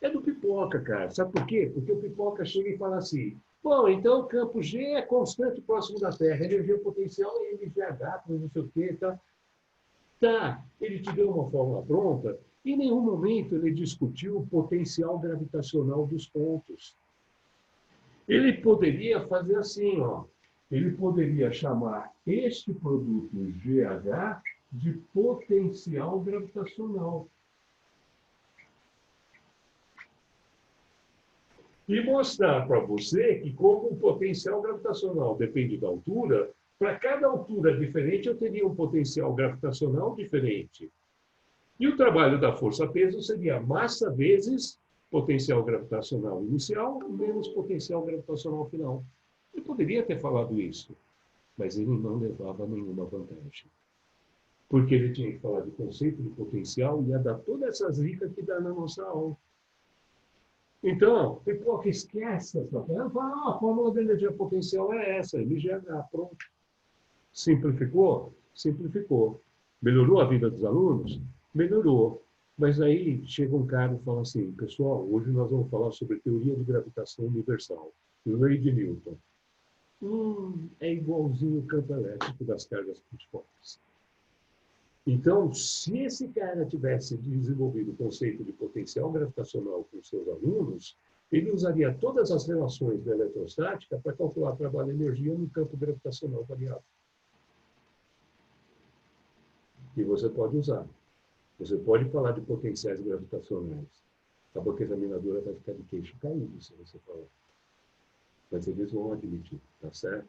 É do pipoca, cara. Sabe por quê? Porque o pipoca chega e fala assim: bom, então o campo G é constante próximo da Terra, a energia potencial é MGH, não sei o quê, tá? Tá, ele te deu uma fórmula pronta, em nenhum momento ele discutiu o potencial gravitacional dos pontos. Ele poderia fazer assim, ó. Ele poderia chamar este produto GH de potencial gravitacional. E mostrar para você que, como o potencial gravitacional depende da altura, para cada altura diferente eu teria um potencial gravitacional diferente. E o trabalho da força-peso seria massa vezes potencial gravitacional inicial menos potencial gravitacional final. Ele poderia ter falado isso, mas ele não levava nenhuma vantagem. Porque ele tinha que falar de conceito de potencial e ia dar todas essas dicas que dá na nossa aula. Então, pipoca, esquece essa coisa. A fórmula da energia potencial é essa, MGH, pronto. Simplificou? Simplificou. Melhorou a vida dos alunos? Melhorou. Mas aí chega um cara e fala assim, pessoal, hoje nós vamos falar sobre teoria de gravitação universal, lei de Newton. É igualzinho o campo elétrico das cargas principais. Então, se esse cara tivesse desenvolvido o conceito de potencial gravitacional com seus alunos, ele usaria todas as relações da eletrostática para calcular trabalho e energia no campo gravitacional variável. E você pode usar. Você pode falar de potenciais gravitacionais. A banca examinadora vai ficar de queixo caído se você falar. Mas eles vão admitir, tá certo?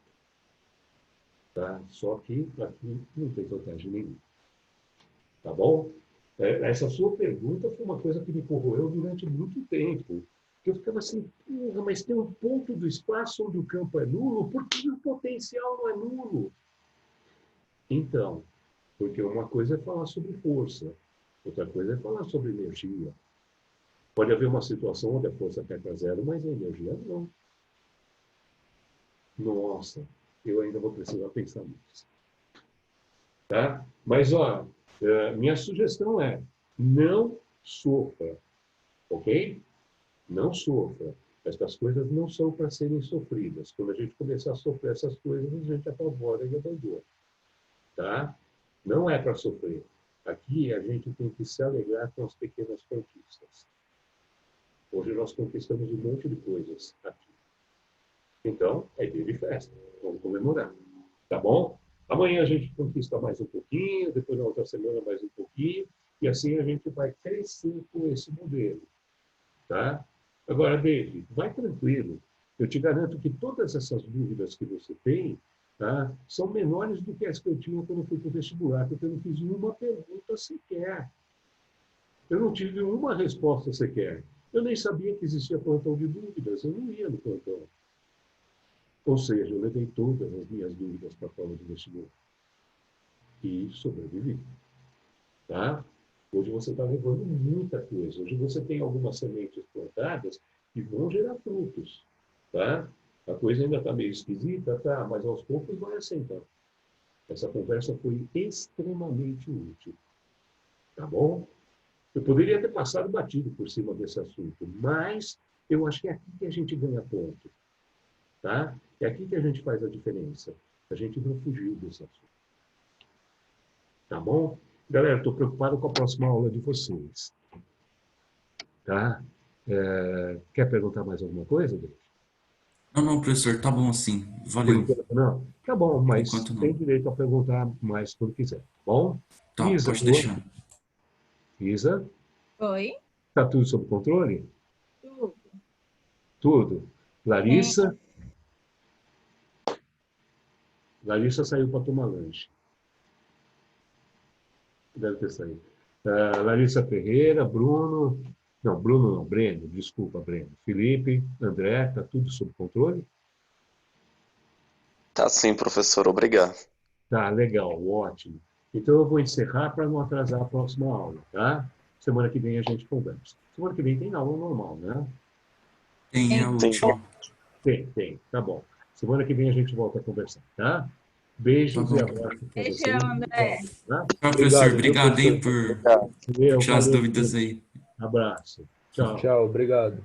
Tá? Só que aqui não tem vantagem nenhuma. Tá bom? Essa sua pergunta foi uma coisa que me corroeu durante muito tempo. Eu ficava assim, mas tem um ponto do espaço onde o campo é nulo, por que o potencial não é nulo? Então, porque uma coisa é falar sobre força, outra coisa é falar sobre energia. Pode haver uma situação onde a força cai para zero, mas a energia não. Nossa, eu ainda vou precisar pensar nisso. Tá? Mas, ó, minha sugestão é, não sofra, ok? Não sofra. Estas coisas não são para serem sofridas. Quando a gente começar a sofrer essas coisas, a gente apavora e abandona. Tá? Não é para sofrer. Aqui a gente tem que se alegrar com as pequenas conquistas. Hoje nós conquistamos um monte de coisas aqui. Então, é dia de festa. Vamos comemorar. Tá bom? Amanhã a gente conquista mais um pouquinho, depois na outra semana mais um pouquinho, e assim a gente vai crescer com esse modelo. Tá? Agora, David, vai tranquilo. Eu te garanto que todas essas dúvidas que você tem, tá, são menores do que as que eu tinha quando eu fui para o vestibular, porque eu não fiz uma pergunta sequer. Eu não tive uma resposta sequer. Eu nem sabia que existia plantão de dúvidas, eu não ia no plantão. Ou seja, eu levei todas as minhas dúvidas para a prova de vestibular. E sobrevivi. Tá? Hoje você está levando muita coisa. Hoje você tem algumas sementes plantadas que vão gerar frutos. Tá? A coisa ainda está meio esquisita, tá? Mas aos poucos vai assentando. Essa conversa foi extremamente útil. Tá bom? Eu poderia ter passado batido por cima desse assunto, mas eu acho que é aqui que a gente ganha ponto. Tá? É aqui que a gente faz a diferença. A gente não fugiu desse assunto. Tá bom? Galera, estou preocupado com a próxima aula de vocês. Tá? Quer perguntar mais alguma coisa, David? Não, professor, tá bom assim. Por Valeu. enquanto, não? Tá bom, mas enquanto não. tem direito a perguntar mais quando quiser. Tá bom? Tá, Isa, pode deixar. Isa, Oi? tá tudo sob controle? Tudo. Tudo. Larissa? Larissa saiu para tomar lanche. Deve ter saído. Larissa Ferreira, Bruno... Não, Bruno não, Breno, desculpa, Breno. Felipe, André, tá tudo sob controle? Tá sim, professor, obrigado. Tá, legal, ótimo. Então eu vou encerrar para não atrasar a próxima aula, tá? Semana que vem a gente conversa. Semana que vem tem aula normal, né? Tem a última. Tem, tá bom. Semana que vem a gente volta a conversar, tá? Beijos Tá e bom. abraços para Beijão, vocês. André. Tá? Tchau, professor. viu, Obrigado aí professor? por Valeu, tirar as valeu. dúvidas aí. Abraço. Tchau. Tchau, obrigado.